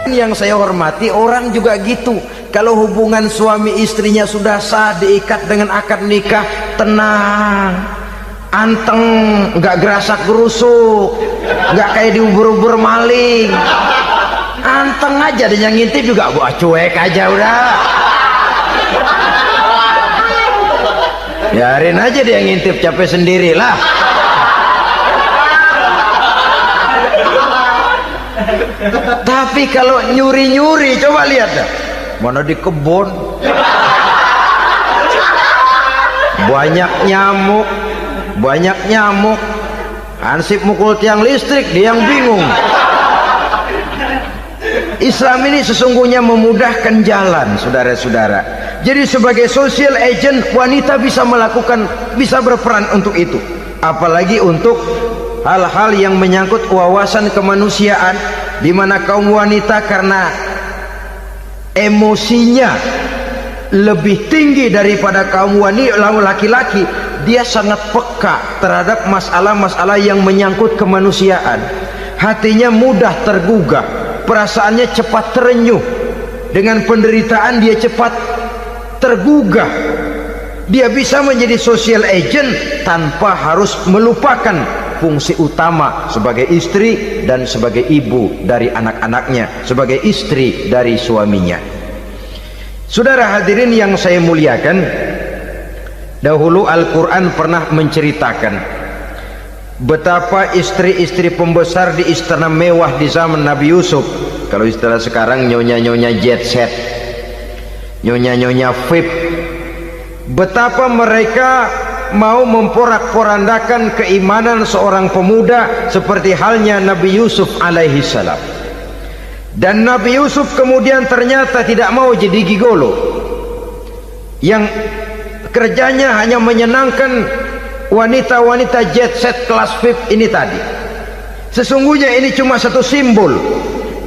Yang saya hormati, orang juga gitu. Kalau hubungan suami istrinya sudah sah, diikat dengan akad nikah, tenang, anteng, nggak gerasak gerusuk, nggak kayak diubur-ubur maling, anteng aja. Dan yang ngintip juga buat cuek aja udah. Biarin aja dia ngintip, capek sendirilah. Tapi kalau nyuri-nyuri, coba lihat dah, mana di kebun banyak nyamuk, hansip mukul tiang listrik, dia yang bingung. Islam ini sesungguhnya memudahkan jalan, saudara-saudara. Jadi sebagai social agent, wanita bisa berperan untuk itu, apalagi untuk hal-hal yang menyangkut wawasan kemanusiaan, di mana kaum wanita karena emosinya lebih tinggi daripada kaum laki-laki, dia sangat peka terhadap masalah-masalah yang menyangkut kemanusiaan. Hatinya mudah tergugah, perasaannya cepat terenyuh, dengan penderitaan dia cepat tergugah. Dia bisa menjadi social agent tanpa harus melupakan fungsi utama sebagai istri dan sebagai ibu dari anak-anaknya, sebagai istri dari suaminya. Saudara hadirin yang saya muliakan, dahulu Al-Quran pernah menceritakan betapa istri-istri pembesar di istana mewah di zaman Nabi Yusuf, kalau istilah sekarang nyonya-nyonya jet set, nyonya-nyonya VIP, betapa mereka mau memporak-porandakan keimanan seorang pemuda seperti halnya Nabi Yusuf alaihi salam. Dan Nabi Yusuf kemudian ternyata tidak mau jadi gigolo yang kerjanya hanya menyenangkan wanita-wanita jet set kelas VIP ini tadi. Sesungguhnya ini cuma satu simbol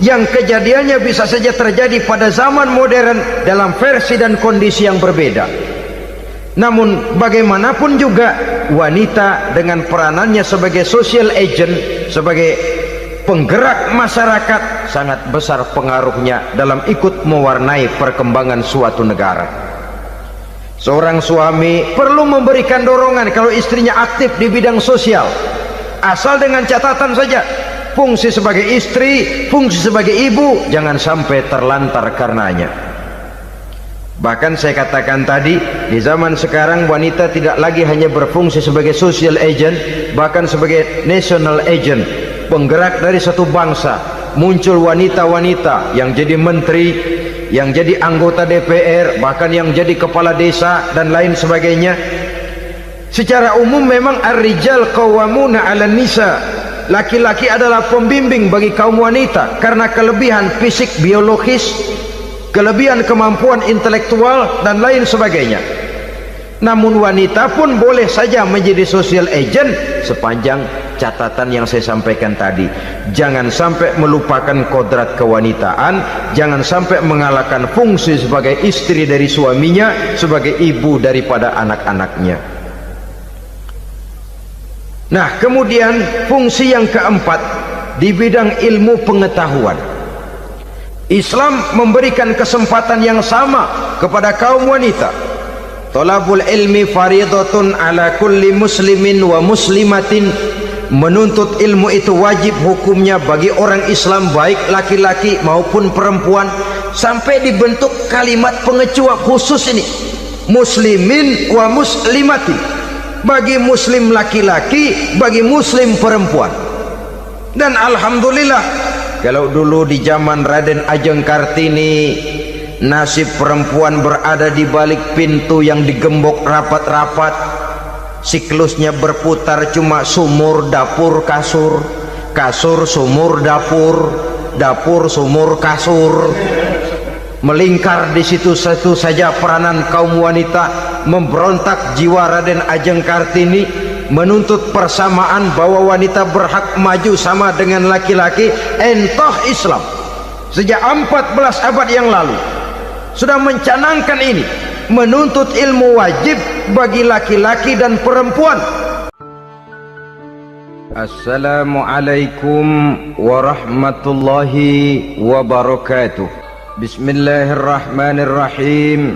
yang kejadiannya bisa saja terjadi pada zaman modern dalam versi dan kondisi yang berbeda. Namun bagaimanapun juga, wanita dengan peranannya sebagai social agent, sebagai penggerak masyarakat, sangat besar pengaruhnya dalam ikut mewarnai perkembangan suatu negara. Seorang suami perlu memberikan dorongan kalau istrinya aktif di bidang sosial, asal dengan catatan saja, fungsi sebagai istri, fungsi sebagai ibu jangan sampai terlantar karenanya. Bahkan saya katakan tadi, di zaman sekarang wanita tidak lagi hanya berfungsi sebagai social agent, bahkan sebagai national agent, penggerak dari satu bangsa. Muncul wanita-wanita yang jadi menteri, yang jadi anggota DPR, bahkan yang jadi kepala desa dan lain sebagainya. Secara umum memang ar-rijal qawwamuna 'alan nisa, laki-laki adalah pembimbing bagi kaum wanita karena kelebihan fisik biologis, kelebihan kemampuan intelektual dan lain sebagainya. Namun wanita pun boleh saja menjadi social agent sepanjang catatan yang saya sampaikan tadi. Jangan sampai melupakan kodrat kewanitaan, jangan sampai mengalahkan fungsi sebagai istri dari suaminya, sebagai ibu daripada anak-anaknya. Nah, kemudian fungsi yang keempat di bidang ilmu pengetahuan. Islam memberikan kesempatan yang sama kepada kaum wanita. Thalabul ilmi faridatun ala kulli muslimin wa muslimatin. Menuntut ilmu itu wajib hukumnya bagi orang Islam, baik laki-laki maupun perempuan. Sampai dibentuk kalimat pengecuali khusus ini, muslimin wa muslimatin, bagi muslim laki-laki, bagi muslim perempuan. Dan alhamdulillah, kalau dulu di zaman Raden Ajeng Kartini, nasib perempuan berada di balik pintu yang digembok rapat-rapat, siklusnya berputar cuma sumur, dapur, kasur, kasur, sumur, dapur, dapur, sumur, kasur. Melingkar di situ satu saja peranan kaum wanita. Memberontak jiwa Raden Ajeng Kartini, menuntut persamaan bahwa wanita berhak maju sama dengan laki-laki. Entah Islam sejak 14 abad yang lalu sudah mencanangkan ini, menuntut ilmu wajib bagi laki-laki dan perempuan. Assalamualaikum warahmatullahi wabarakatuh. Bismillahirrahmanirrahim.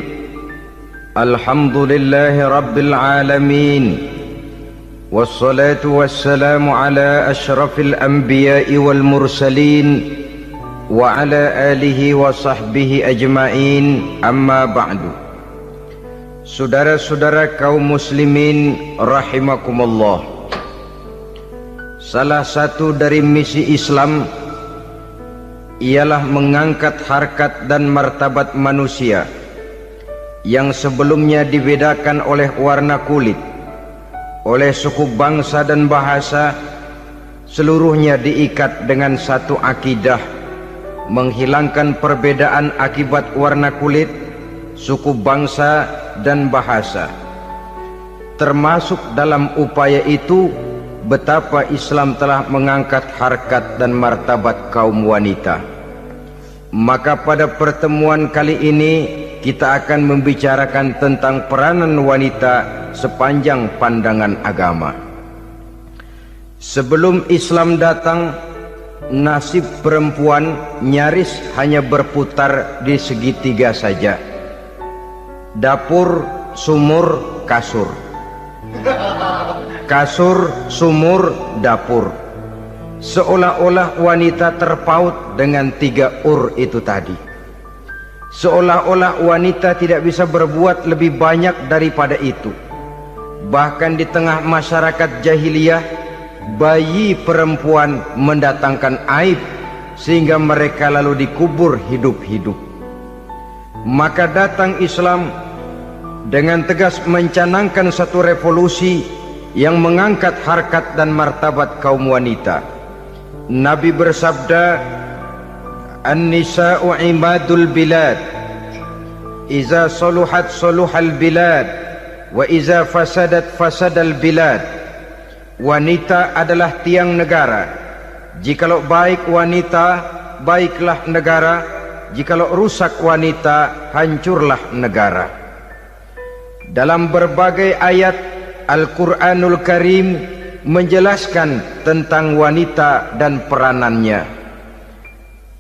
Alhamdulillahi rabbil alamin. Wassalatu wassalamu ala ashrafil anbiya'i wal mursalin wa ala alihi wa sahbihi ajma'in, amma ba'du. Saudara-saudara kaum muslimin rahimakumullah, salah satu dari misi Islam ialah mengangkat harkat dan martabat manusia yang sebelumnya dibedakan oleh warna kulit, oleh suku, bangsa dan bahasa. Seluruhnya diikat dengan satu akidah, menghilangkan perbedaan akibat warna kulit, suku, bangsa dan bahasa. Termasuk dalam upaya itu betapa Islam telah mengangkat harkat dan martabat kaum wanita. Maka pada pertemuan kali ini kita akan membicarakan tentang peranan wanita sepanjang pandangan agama. Sebelum Islam datang, nasib perempuan nyaris hanya berputar di segitiga saja: dapur, sumur, kasur. Kasur, sumur, dapur. Seolah-olah wanita terpaut dengan 3 itu tadi. Seolah-olah wanita tidak bisa berbuat lebih banyak daripada itu. Bahkan di tengah masyarakat jahiliyah, bayi perempuan mendatangkan aib sehingga mereka lalu dikubur hidup-hidup. Maka datang Islam dengan tegas mencanangkan satu revolusi yang mengangkat harkat dan martabat kaum wanita. Nabi bersabda, "An-nisa'u imadul bilad, iza saluhat saluhal bilad, wa iza fasadat fasadal bilad." Wanita adalah tiang negara. Jikalau baik wanita, baiklah negara. Jikalau rusak wanita, hancurlah negara. Dalam berbagai ayat Al-Quranul Karim menjelaskan tentang wanita dan peranannya.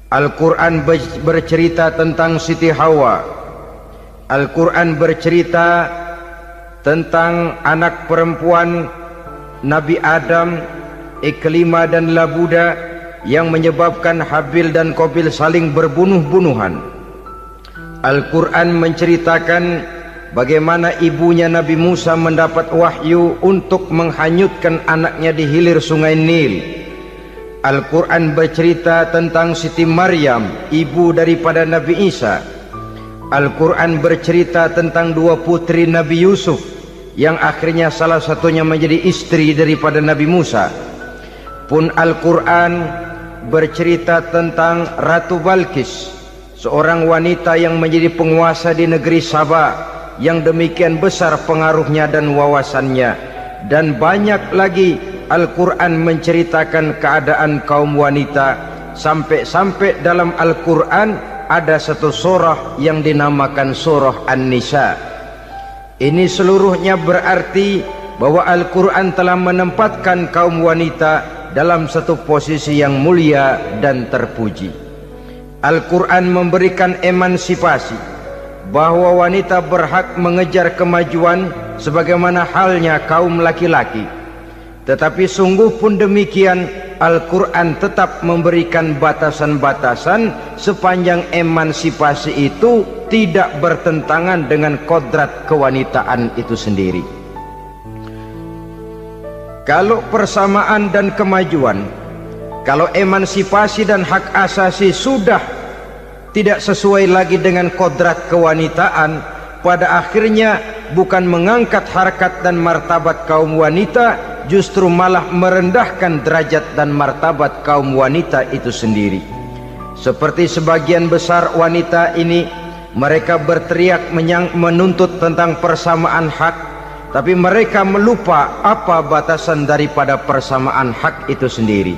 Al-Quran bercerita tentang Siti Hawa. Al-Quran bercerita tentang anak perempuan Nabi Adam, Iklimah dan Labuda, yang menyebabkan Habil dan Qabil saling berbunuh-bunuhan. Al-Quran menceritakan bagaimana ibunya Nabi Musa mendapat wahyu untuk menghanyutkan anaknya di hilir sungai Nil. Al-Quran bercerita tentang Siti Maryam, ibu daripada Nabi Isa. Al-Quran bercerita tentang 2 putri Nabi Yusuf, yang akhirnya salah satunya menjadi istri daripada Nabi Musa. Pun Al-Quran bercerita tentang Ratu Balkis, seorang wanita yang menjadi penguasa di negeri Sabah, yang demikian besar pengaruhnya dan wawasannya. Dan banyak lagi Al-Quran menceritakan keadaan kaum wanita, sampai-sampai dalam Al-Quran ada satu surah yang dinamakan surah An-Nisa. Ini seluruhnya berarti bahwa Al-Quran telah menempatkan kaum wanita dalam satu posisi yang mulia dan terpuji. Al-Quran memberikan emansipasi, bahwa wanita berhak mengejar kemajuan sebagaimana halnya kaum laki-laki. Tetapi sungguh pun demikian, Al-Quran tetap memberikan batasan-batasan sepanjang emansipasi itu tidak bertentangan dengan kodrat kewanitaan itu sendiri. Kalau persamaan dan kemajuan, kalau emansipasi dan hak asasi sudah tidak sesuai lagi dengan kodrat kewanitaan, pada akhirnya bukan mengangkat harkat dan martabat kaum wanita, justru malah merendahkan derajat dan martabat kaum wanita itu sendiri. Seperti sebagian besar wanita ini, mereka berteriak menuntut tentang persamaan hak, tapi mereka melupa apa batasan daripada persamaan hak itu sendiri.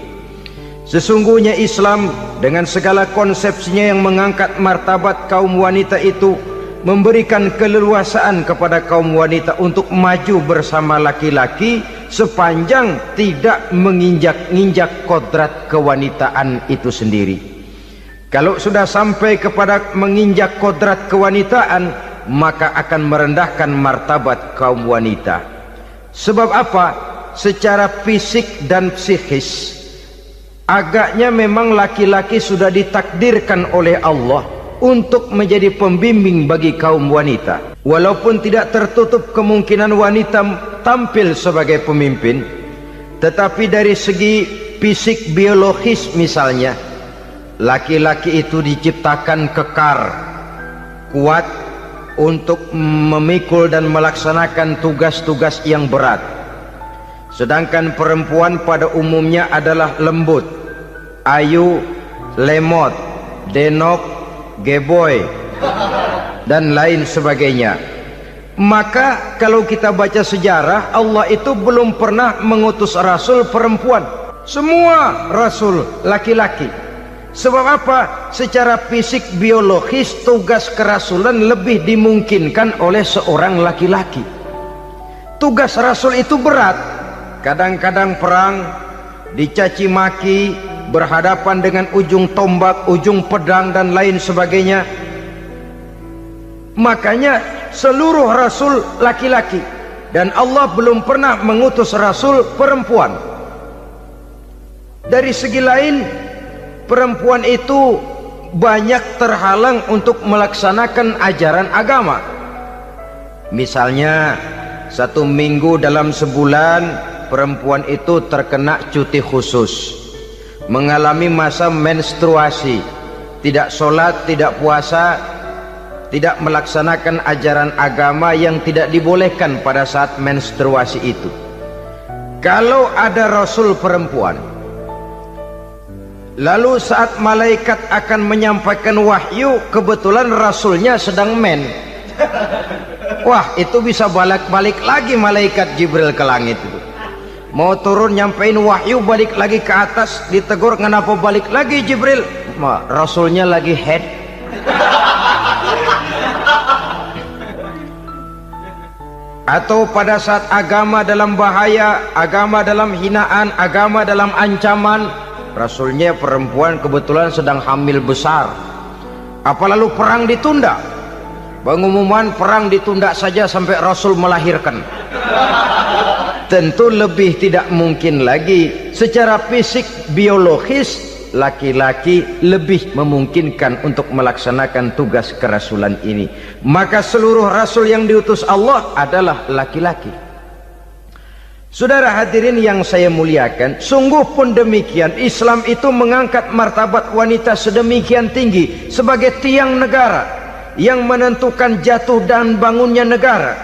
Sesungguhnya Islam dengan segala konsepsinya yang mengangkat martabat kaum wanita itu memberikan keleluasaan kepada kaum wanita untuk maju bersama laki-laki sepanjang tidak menginjak-injak kodrat kewanitaan itu sendiri. Kalau sudah sampai kepada menginjak kodrat kewanitaan, maka akan merendahkan martabat kaum wanita. Sebab apa? Secara fisik dan psikis agaknya memang laki-laki sudah ditakdirkan oleh Allah untuk menjadi pembimbing bagi kaum wanita. Walaupun tidak tertutup kemungkinan wanita tampil sebagai pemimpin, tetapi dari segi fisik biologis misalnya, laki-laki itu diciptakan kekar, kuat untuk memikul dan melaksanakan tugas-tugas yang berat. Sedangkan perempuan pada umumnya adalah lembut, ayu, lemot, denok, geboy, dan lain sebagainya. Maka kalau kita baca sejarah, Allah itu belum pernah mengutus rasul perempuan. Semua rasul laki-laki. Sebab apa? Secara fisik biologis tugas kerasulan lebih dimungkinkan oleh seorang laki-laki. Tugas rasul itu berat. Kadang-kadang perang, dicaci maki, berhadapan dengan ujung tombak, ujung pedang dan lain sebagainya. Makanya seluruh rasul laki-laki, dan Allah belum pernah mengutus rasul perempuan. Dari segi lain, perempuan itu banyak terhalang untuk melaksanakan ajaran agama. Misalnya 1 minggu dalam sebulan perempuan itu terkena cuti khusus, mengalami masa menstruasi, tidak sholat, tidak puasa, tidak melaksanakan ajaran agama yang tidak dibolehkan pada saat menstruasi itu. Kalau ada rasul perempuan, lalu saat malaikat akan menyampaikan wahyu, kebetulan rasulnya sedang wah, itu bisa balik lagi malaikat Jibril ke langit itu. Mau turun nyampein wahyu, balik lagi ke atas, ditegur, kenapa balik lagi Jibril? Rasulnya lagi head. Atau pada saat agama dalam bahaya, agama dalam hinaan, agama dalam ancaman, rasulnya perempuan kebetulan sedang hamil besar. Apa lalu perang ditunda? Pengumuman perang ditunda saja sampai rasul melahirkan. Tentu lebih tidak mungkin lagi. Secara fisik biologis, laki-laki lebih memungkinkan untuk melaksanakan tugas kerasulan ini. Maka seluruh rasul yang diutus Allah adalah laki-laki. Saudara hadirin yang saya muliakan, sungguh pun demikian, Islam itu mengangkat martabat wanita sedemikian tinggi sebagai tiang negara yang menentukan jatuh dan bangunnya negara,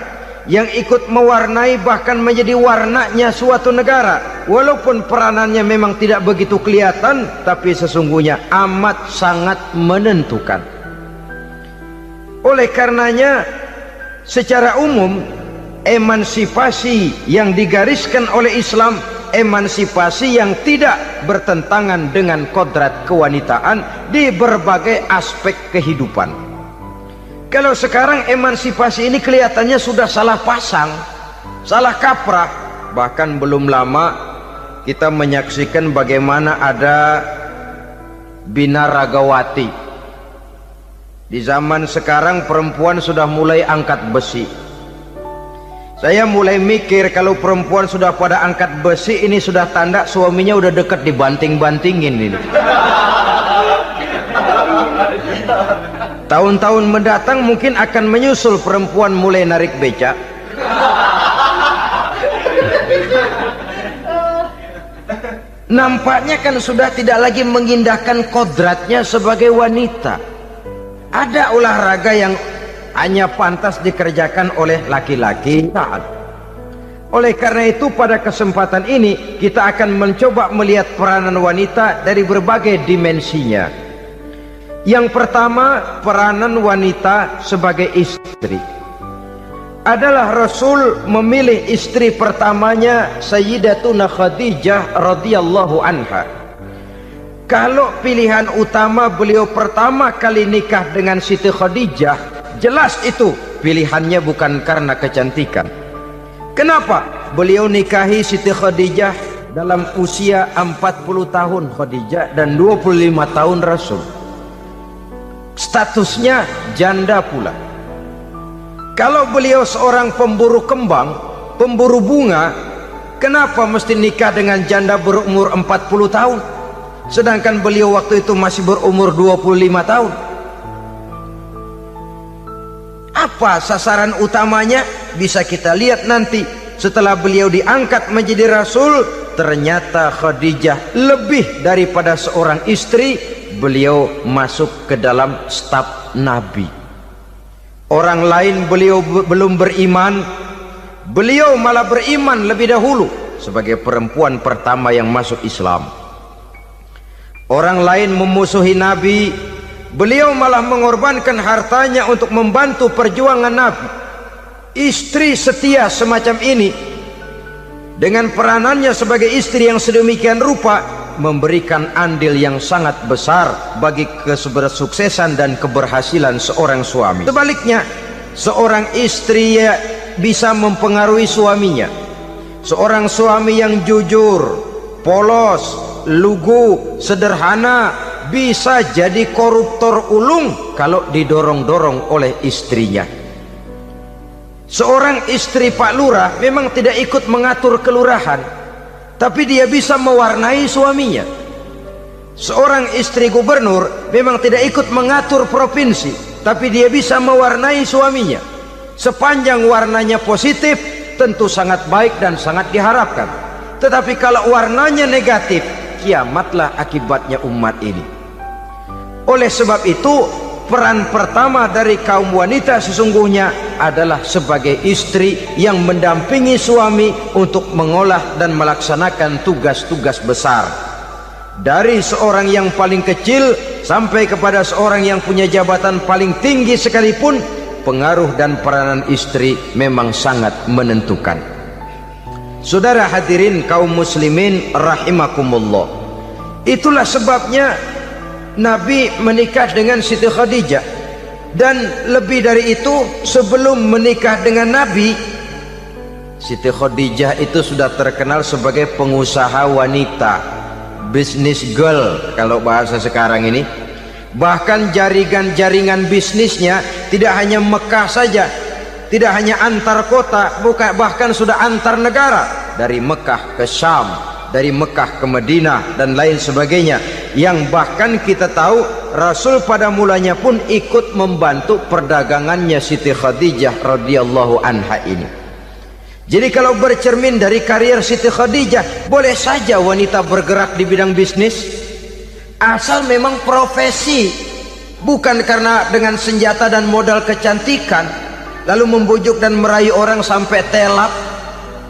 yang ikut mewarnai bahkan menjadi warnanya suatu negara. Walaupun peranannya memang tidak begitu kelihatan, tapi sesungguhnya amat sangat menentukan. Oleh karenanya, secara umum, emansipasi yang digariskan oleh Islam, emansipasi yang tidak bertentangan dengan kodrat kewanitaan di berbagai aspek kehidupan. Kalau sekarang emansipasi ini kelihatannya sudah salah pasang, salah kaprah. Bahkan belum lama kita menyaksikan bagaimana ada binaragawati. Di zaman sekarang perempuan sudah mulai angkat besi. Saya mulai mikir kalau perempuan sudah pada angkat besi, ini sudah tanda suaminya udah dekat dibanting-bantingin ini. Tahun-tahun mendatang mungkin akan menyusul perempuan mulai narik becak. Nampaknya kan sudah tidak lagi mengindahkan kodratnya sebagai wanita. Ada olahraga yang hanya pantas dikerjakan oleh laki-laki. Oleh karena itu pada kesempatan ini kita akan mencoba melihat peranan wanita dari berbagai dimensinya. Yang pertama, peranan wanita sebagai istri. Adalah Rasul memilih istri pertamanya Sayyidatuna Khadijah radhiyallahu anha. Kalau pilihan utama beliau pertama kali nikah dengan Siti Khadijah, jelas itu pilihannya bukan karena kecantikan. Kenapa? beliau nikahi Siti Khadijah dalam usia 40 tahun Khadijah dan 25 tahun Rasul. Statusnya janda pula. Kalau beliau seorang pemburu kembang, pemburu bunga, kenapa mesti nikah dengan janda berumur 40 tahun? Sedangkan beliau waktu itu masih berumur 25 tahun. Apa sasaran utamanya? Bisa kita lihat nanti. Setelah beliau diangkat menjadi Rasul, ternyata Khadijah lebih daripada seorang istri. Beliau masuk ke dalam staf Nabi. Orang lain beliau belum beriman, beliau malah beriman lebih dahulu sebagai perempuan pertama yang masuk Islam. Orang lain memusuhi Nabi, beliau malah mengorbankan hartanya untuk membantu perjuangan Nabi. Istri setia semacam ini dengan peranannya sebagai istri yang sedemikian rupa memberikan andil yang sangat besar bagi kesuksesan dan keberhasilan seorang suami. Sebaliknya, seorang istri bisa mempengaruhi suaminya. Seorang suami yang jujur, polos, lugu, sederhana bisa jadi koruptor ulung kalau didorong-dorong oleh istrinya. Seorang istri Pak Lurah memang tidak ikut mengatur kelurahan, tapi dia bisa mewarnai suaminya. Seorang istri gubernur memang tidak ikut mengatur provinsi, tapi dia bisa mewarnai suaminya. Sepanjang warnanya positif, tentu sangat baik dan sangat diharapkan. Tetapi kalau warnanya negatif, kiamatlah akibatnya umat ini. Oleh sebab itu, peran pertama dari kaum wanita sesungguhnya adalah sebagai istri yang mendampingi suami untuk mengolah dan melaksanakan tugas-tugas besar. Dari seorang yang paling kecil sampai kepada seorang yang punya jabatan paling tinggi sekalipun, pengaruh dan peranan istri memang sangat menentukan. Saudara hadirin kaum muslimin rahimakumullah, itulah sebabnya Nabi menikah dengan Siti Khadijah. Dan lebih dari itu, sebelum menikah dengan Nabi, Siti Khadijah itu sudah terkenal sebagai pengusaha wanita, business girl kalau bahasa sekarang ini. Bahkan jaringan-jaringan bisnisnya tidak hanya Mekah saja, tidak hanya antar kota, bahkan sudah antar negara, dari Mekah ke Syam, dari Mekah ke Madinah dan lain sebagainya, yang bahkan kita tahu Rasul pada mulanya pun ikut membantu perdagangannya Siti Khadijah radhiyallahu anha ini. Jadi kalau bercermin dari karier Siti Khadijah, boleh saja wanita bergerak di bidang bisnis, asal memang profesi, bukan karena dengan senjata dan modal kecantikan lalu membujuk dan merayu orang sampai telap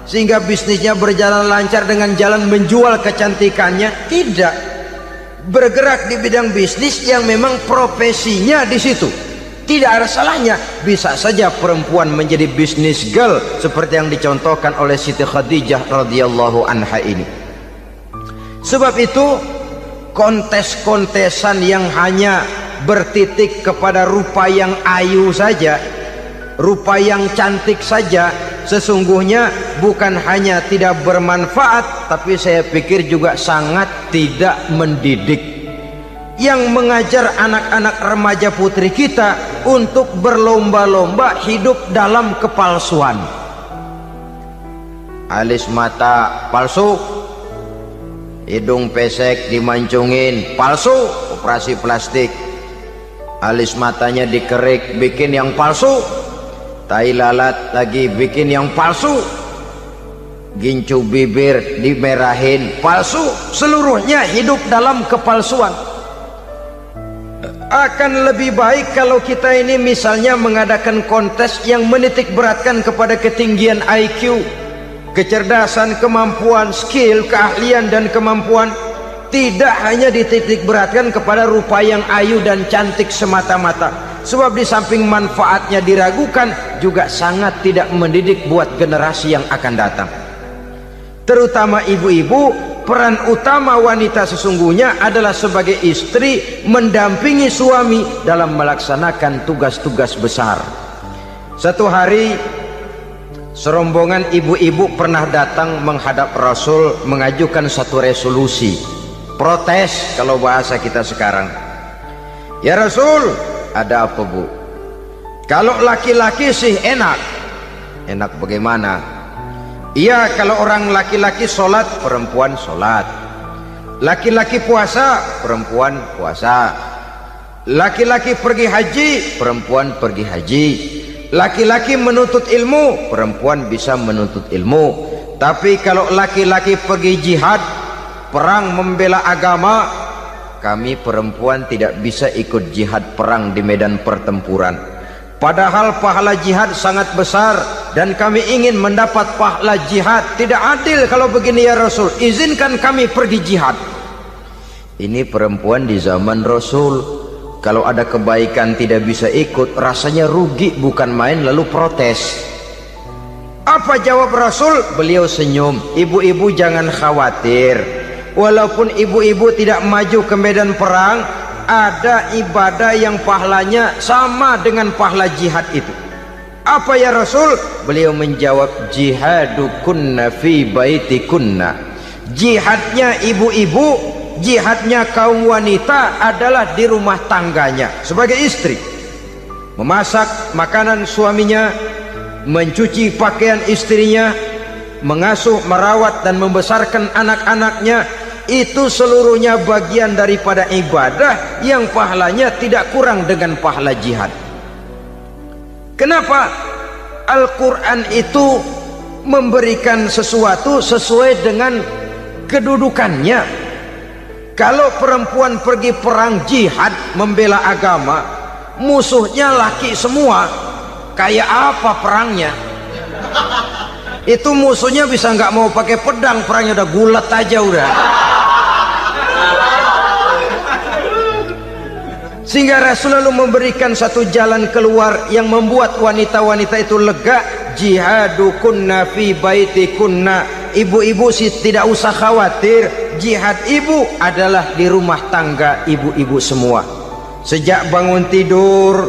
sehingga bisnisnya berjalan lancar dengan jalan menjual kecantikannya. Tidak, bergerak di bidang bisnis yang memang profesinya di situ. Tidak ada salahnya. Bisa saja perempuan menjadi bisnis girl seperti yang dicontohkan oleh Siti Khadijah radhiyallahu anha ini. Sebab itu, kontes-kontesan yang hanya bertitik kepada rupa yang ayu saja, rupa yang cantik saja, sesungguhnya bukan hanya tidak bermanfaat, tapi saya pikir juga sangat tidak mendidik. Yang mengajar anak-anak remaja putri kita untuk berlomba-lomba hidup dalam kepalsuan. Alis mata palsu, hidung pesek dimancungin palsu, operasi plastik. Alis matanya dikerik, bikin yang palsu. Tai lalat lagi bikin yang palsu. Gincu bibir dimerahin, palsu. Seluruhnya hidup dalam kepalsuan. Akan lebih baik kalau kita ini misalnya mengadakan kontes yang menitik beratkan kepada ketinggian IQ, kecerdasan, kemampuan, skill, keahlian dan kemampuan. Tidak hanya dititik beratkan kepada rupa yang ayu dan cantik semata-mata. Sebab di samping manfaatnya diragukan, juga sangat tidak mendidik buat generasi yang akan datang. Terutama ibu-ibu, peran utama wanita sesungguhnya adalah sebagai istri mendampingi suami dalam melaksanakan tugas-tugas besar. Satu hari serombongan ibu-ibu pernah datang menghadap Rasul mengajukan satu resolusi, protes kalau bahasa kita sekarang. Ya Rasul, ada apa bu? Kalau laki-laki sih enak. Enak bagaimana? Iya, kalau orang laki-laki sholat, perempuan sholat. Laki-laki puasa, perempuan puasa. Laki-laki pergi haji, perempuan pergi haji. Laki-laki menuntut ilmu, perempuan bisa menuntut ilmu. Tapi kalau laki-laki pergi jihad, perang membela agama, kami perempuan tidak bisa ikut jihad perang di medan pertempuran. Padahal pahala jihad sangat besar dan kami ingin mendapat pahala jihad. Tidak adil kalau begini ya Rasul, izinkan kami pergi jihad. Ini perempuan di zaman Rasul, kalau ada kebaikan tidak bisa ikut, rasanya rugi bukan main, lalu protes. Apa jawab Rasul? Beliau senyum. Ibu-ibu jangan khawatir, walaupun ibu-ibu tidak maju ke medan perang, ada ibadah yang pahalanya sama dengan pahala jihad itu. Apa ya Rasul? Beliau menjawab, jihadukunna fi baitikunna. Jihadnya ibu-ibu, jihadnya kaum wanita adalah di rumah tangganya sebagai istri. Memasak makanan suaminya, mencuci pakaian istrinya, mengasuh, merawat dan membesarkan anak-anaknya, itu seluruhnya bagian daripada ibadah yang pahalanya tidak kurang dengan pahala jihad. Kenapa? Al-Quran itu memberikan sesuatu sesuai dengan kedudukannya. Kalau perempuan pergi perang jihad membela agama, musuhnya laki semua, kayak apa perangnya? Itu musuhnya bisa nggak mau pakai pedang, perangnya udah gulat aja udah. Sehingga Rasul lalu memberikan satu jalan keluar yang membuat wanita-wanita itu lega. Jihadukunna fi baitikunna. Ibu-ibu sih tidak usah khawatir, jihad ibu adalah di rumah tangga ibu-ibu semua. Sejak bangun tidur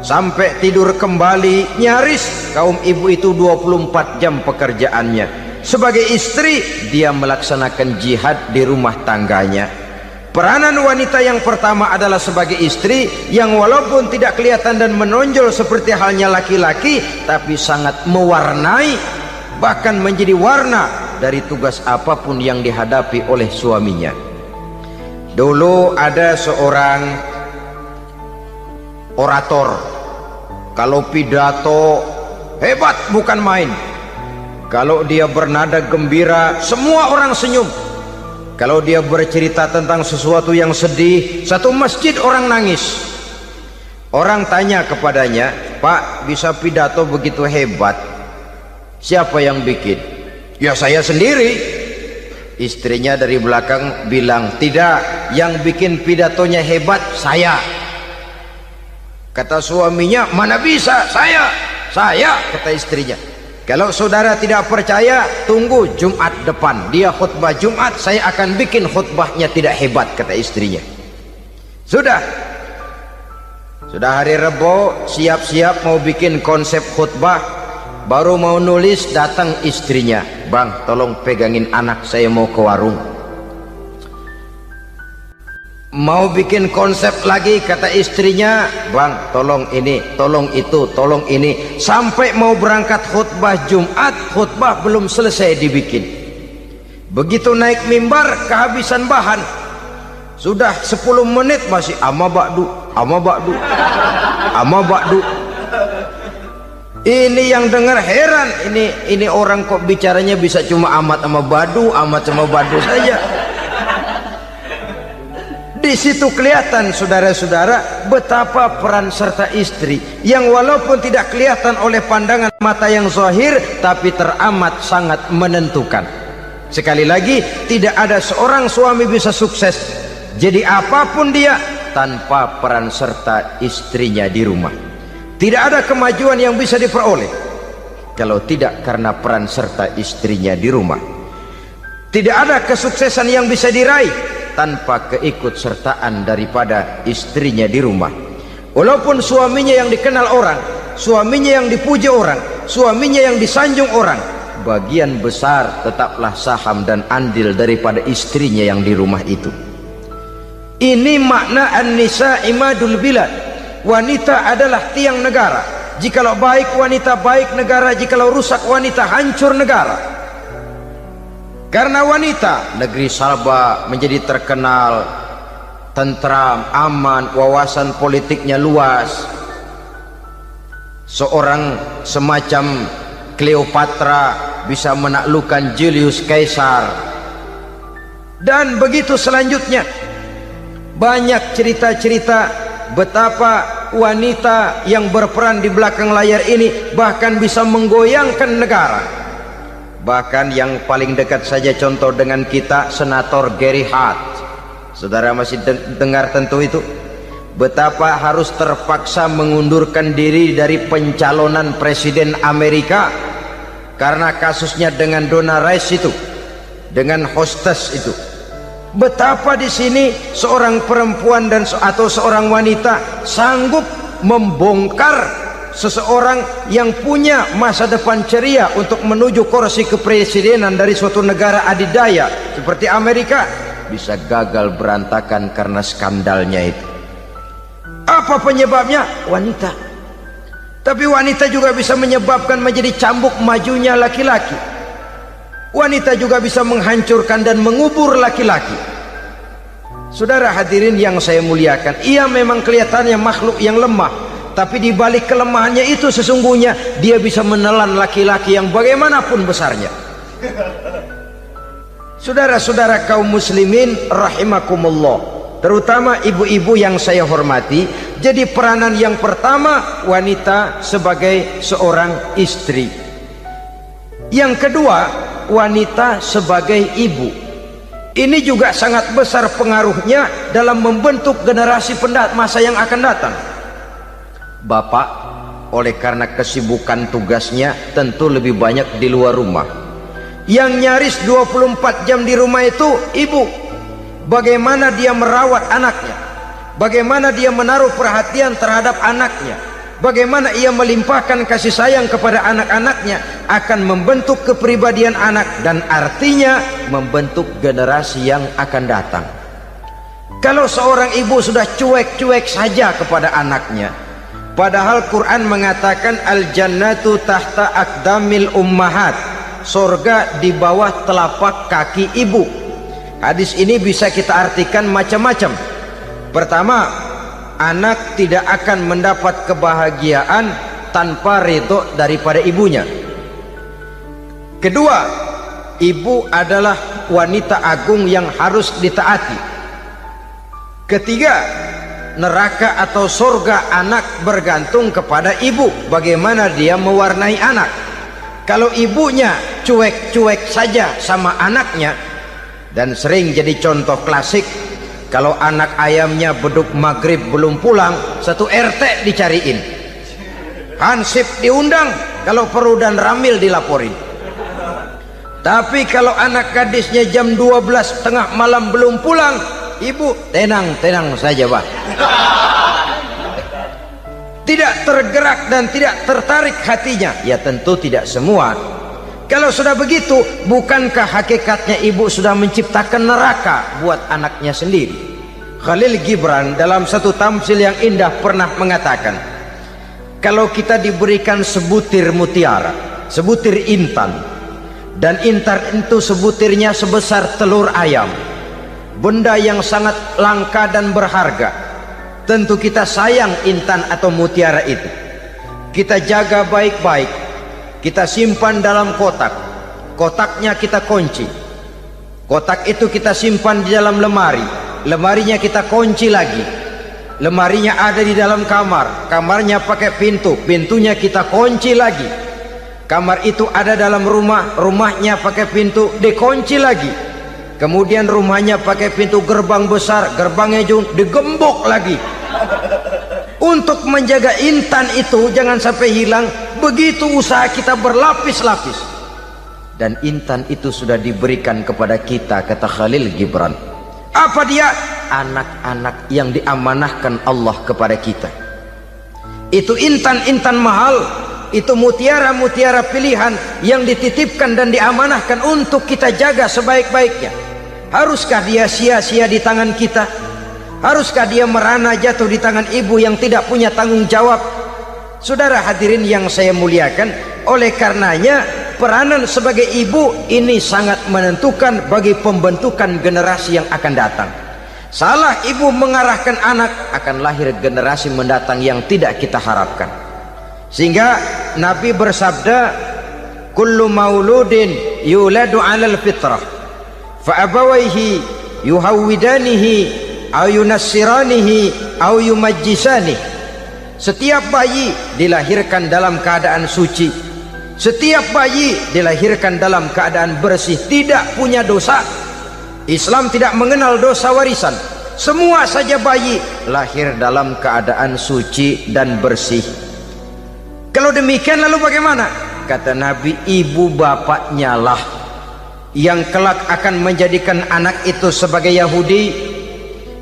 sampai tidur kembali, nyaris kaum ibu itu 24 jam pekerjaannya. Sebagai istri, dia melaksanakan jihad di rumah tangganya. Peranan wanita yang pertama adalah sebagai istri, yang walaupun tidak kelihatan dan menonjol seperti halnya laki-laki, tapi sangat mewarnai, bahkan menjadi warna dari tugas apapun yang dihadapi oleh suaminya. Dulu ada seorang orator, kalau pidato hebat bukan main. Kalau dia bernada gembira, semua orang senyum. Kalau dia bercerita tentang sesuatu yang sedih, satu masjid orang nangis. Orang tanya kepadanya, Pak, bisa pidato begitu hebat, siapa yang bikin? Ya saya sendiri. Istrinya dari belakang bilang, tidak, yang bikin pidatonya hebat saya. Kata suaminya, mana bisa, saya, kata istrinya. Kalau saudara tidak percaya, tunggu Jumat depan, dia khutbah Jumat, saya akan bikin khutbahnya tidak hebat, kata istrinya. Sudah hari Rebo, siap-siap mau bikin konsep khutbah, baru mau nulis, datang istrinya, Bang, tolong pegangin anak, saya mau ke warung. Mau bikin konsep lagi, kata istrinya, Bang, tolong ini, tolong itu, tolong ini. Sampai mau berangkat khutbah Jumat, khutbah belum selesai dibikin. Begitu naik mimbar, kehabisan bahan. Sudah 10 menit masih ama ba'du. Ini yang dengar heran, ini orang kok bicaranya bisa cuma amat sama badu saja. Di situ kelihatan saudara-saudara betapa peran serta istri yang walaupun tidak kelihatan oleh pandangan mata yang zahir, tapi teramat sangat menentukan. Sekali lagi, tidak ada seorang suami bisa sukses jadi apapun dia tanpa peran serta istrinya di rumah. Tidak ada kemajuan yang bisa diperoleh kalau tidak karena peran serta istrinya di rumah. Tidak ada kesuksesan yang bisa diraih tanpa keikutsertaan daripada istrinya di rumah. Walaupun suaminya yang dikenal orang, suaminya yang dipuji orang, suaminya yang disanjung orang, bagian besar tetaplah saham dan andil daripada istrinya yang di rumah itu. Ini makna an-nisa imadul bilad. Wanita adalah tiang negara. Jikalau baik wanita, baik negara. Jikalau rusak wanita, hancur negara. Karena wanita, negeri Sabah menjadi terkenal tentram, aman, wawasan politiknya luas. Seorang semacam Cleopatra bisa menaklukkan Julius Caesar. Dan begitu selanjutnya. Banyak cerita-cerita betapa wanita yang berperan di belakang layar ini bahkan bisa menggoyangkan negara. Bahkan yang paling dekat saja contoh dengan kita, Senator Gary Hart. Saudara masih dengar tentu itu, betapa harus terpaksa mengundurkan diri dari pencalonan presiden Amerika karena kasusnya dengan Donna Rice itu, dengan hostess itu. Betapa di sini seorang perempuan atau seorang wanita sanggup membongkar seseorang yang punya masa depan ceria untuk menuju kursi kepresidenan dari suatu negara adidaya seperti Amerika, bisa gagal berantakan karena skandalnya itu. Apa penyebabnya? Wanita. Tapi wanita juga bisa menyebabkan menjadi cambuk majunya laki-laki. Wanita juga bisa menghancurkan dan mengubur laki-laki. Saudara hadirin yang saya muliakan, ia memang kelihatannya makhluk yang lemah, tapi di balik kelemahannya itu sesungguhnya dia bisa menelan laki-laki yang bagaimanapun besarnya. Saudara-saudara kaum muslimin rahimakumullah, terutama ibu-ibu yang saya hormati, jadi peranan yang pertama wanita sebagai seorang istri. Yang kedua, wanita sebagai ibu. Ini juga sangat besar pengaruhnya dalam membentuk generasi masa yang akan datang. Bapak oleh karena kesibukan tugasnya tentu lebih banyak di luar rumah. Yang nyaris 24 jam di rumah itu ibu. Bagaimana dia merawat anaknya, bagaimana dia menaruh perhatian terhadap anaknya, bagaimana ia melimpahkan kasih sayang kepada anak-anaknya, akan membentuk kepribadian anak dan artinya membentuk generasi yang akan datang. Kalau seorang ibu sudah cuek-cuek saja kepada anaknya, padahal Quran mengatakan al-jannatu tahta aqdamil ummahat, surga di bawah telapak kaki ibu. Hadis ini bisa kita artikan macam-macam. Pertama, anak tidak akan mendapat kebahagiaan tanpa ridho daripada ibunya. Kedua, ibu adalah wanita agung yang harus ditaati. Ketiga, neraka atau surga anak bergantung kepada ibu, bagaimana dia mewarnai anak. Kalau ibunya cuek-cuek saja sama anaknya, dan sering jadi contoh klasik, kalau anak ayamnya beduk maghrib belum pulang, satu RT dicariin, hansip diundang, kalau perlu dan ramil dilaporin. Tapi kalau anak gadisnya jam 12 tengah malam belum pulang, ibu tenang saja Pak. Tidak tergerak dan tidak tertarik hatinya. Ya tentu tidak semua. Kalau sudah begitu, bukankah hakikatnya ibu sudah menciptakan neraka buat anaknya sendiri? Khalil Gibran dalam satu tamsil yang indah pernah mengatakan, kalau kita diberikan sebutir mutiara, sebutir intan, dan intan itu sebutirnya sebesar telur ayam, benda yang sangat langka dan berharga, tentu kita sayang intan atau mutiara itu. Kita jaga baik-baik, kita simpan dalam kotak, kotaknya kita kunci, kotak itu kita simpan di dalam lemari, lemarinya kita kunci lagi, lemarinya ada di dalam kamar, kamarnya pakai pintu, pintunya kita kunci lagi, kamar itu ada dalam rumah, rumahnya pakai pintu, dikunci lagi, kemudian rumahnya pakai pintu gerbang besar, gerbangnya juga digembok lagi. Untuk menjaga intan itu jangan sampai hilang, begitu usaha kita berlapis-lapis. Dan intan itu sudah diberikan kepada kita, kata Khalil Gibran. Apa dia? Anak-anak yang diamanahkan Allah kepada kita. Itu intan-intan mahal itu mutiara-mutiara pilihan yang dititipkan dan diamanahkan untuk kita jaga sebaik-baiknya. Haruskah dia sia-sia di tangan kita? Haruskah dia merana jatuh di tangan ibu yang tidak punya tanggung jawab? Saudara hadirin yang saya muliakan, oleh karenanya peranan sebagai ibu ini sangat menentukan bagi pembentukan generasi yang akan datang. Salah ibu mengarahkan anak, akan lahir generasi mendatang yang tidak kita harapkan. Sehingga Nabi bersabda, kullu mauludin yuladu 'alal fitrah fa abawaihi yuhawwidanihi aw yunassiranihi aw yumajjisanihi. Setiap bayi dilahirkan dalam keadaan suci, setiap bayi dilahirkan dalam keadaan bersih, tidak punya dosa. Islam tidak mengenal dosa warisan. Semua saja bayi lahir dalam keadaan suci dan bersih. Kalau demikian lalu bagaimana? Kata Nabi, ibu bapaknya lah yang kelak akan menjadikan anak itu sebagai Yahudi,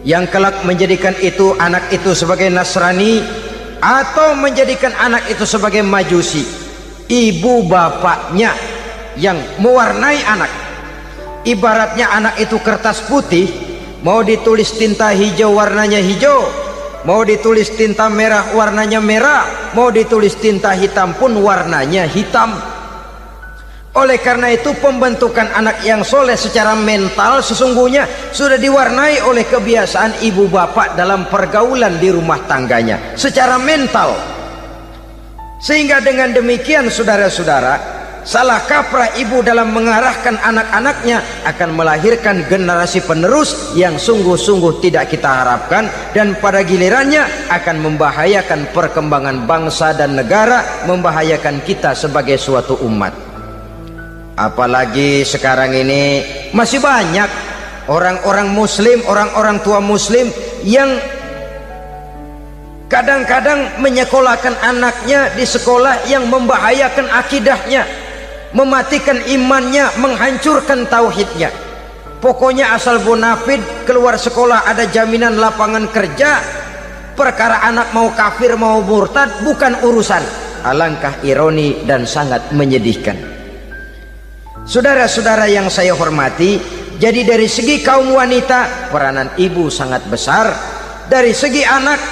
yang kelak menjadikan itu anak itu sebagai Nasrani, atau menjadikan anak itu sebagai Majusi. Ibu bapaknya yang mewarnai anak. Ibaratnya anak itu kertas putih, mau ditulis tinta hijau warnanya hijau, mau ditulis tinta merah warnanya merah, mau ditulis tinta hitam pun warnanya hitam. Oleh karena itu pembentukan anak yang soleh secara mental sesungguhnya sudah diwarnai oleh kebiasaan ibu bapak dalam pergaulan di rumah tangganya secara mental. Sehingga dengan demikian saudara-saudara, salah kaprah ibu dalam mengarahkan anak-anaknya akan melahirkan generasi penerus yang sungguh-sungguh tidak kita harapkan, dan pada gilirannya akan membahayakan perkembangan bangsa dan negara, membahayakan kita sebagai suatu umat. Apalagi sekarang ini masih banyak orang-orang muslim, orang-orang tua muslim yang kadang-kadang menyekolahkan anaknya di sekolah yang membahayakan akidahnya, mematikan imannya, menghancurkan tauhidnya. Pokoknya asal bonafid keluar sekolah ada jaminan lapangan kerja, perkara anak mau kafir mau murtad bukan urusan. Alangkah ironi dan sangat menyedihkan. Saudara-saudara yang saya hormati, jadi dari segi kaum wanita peranan ibu sangat besar. Dari segi anak,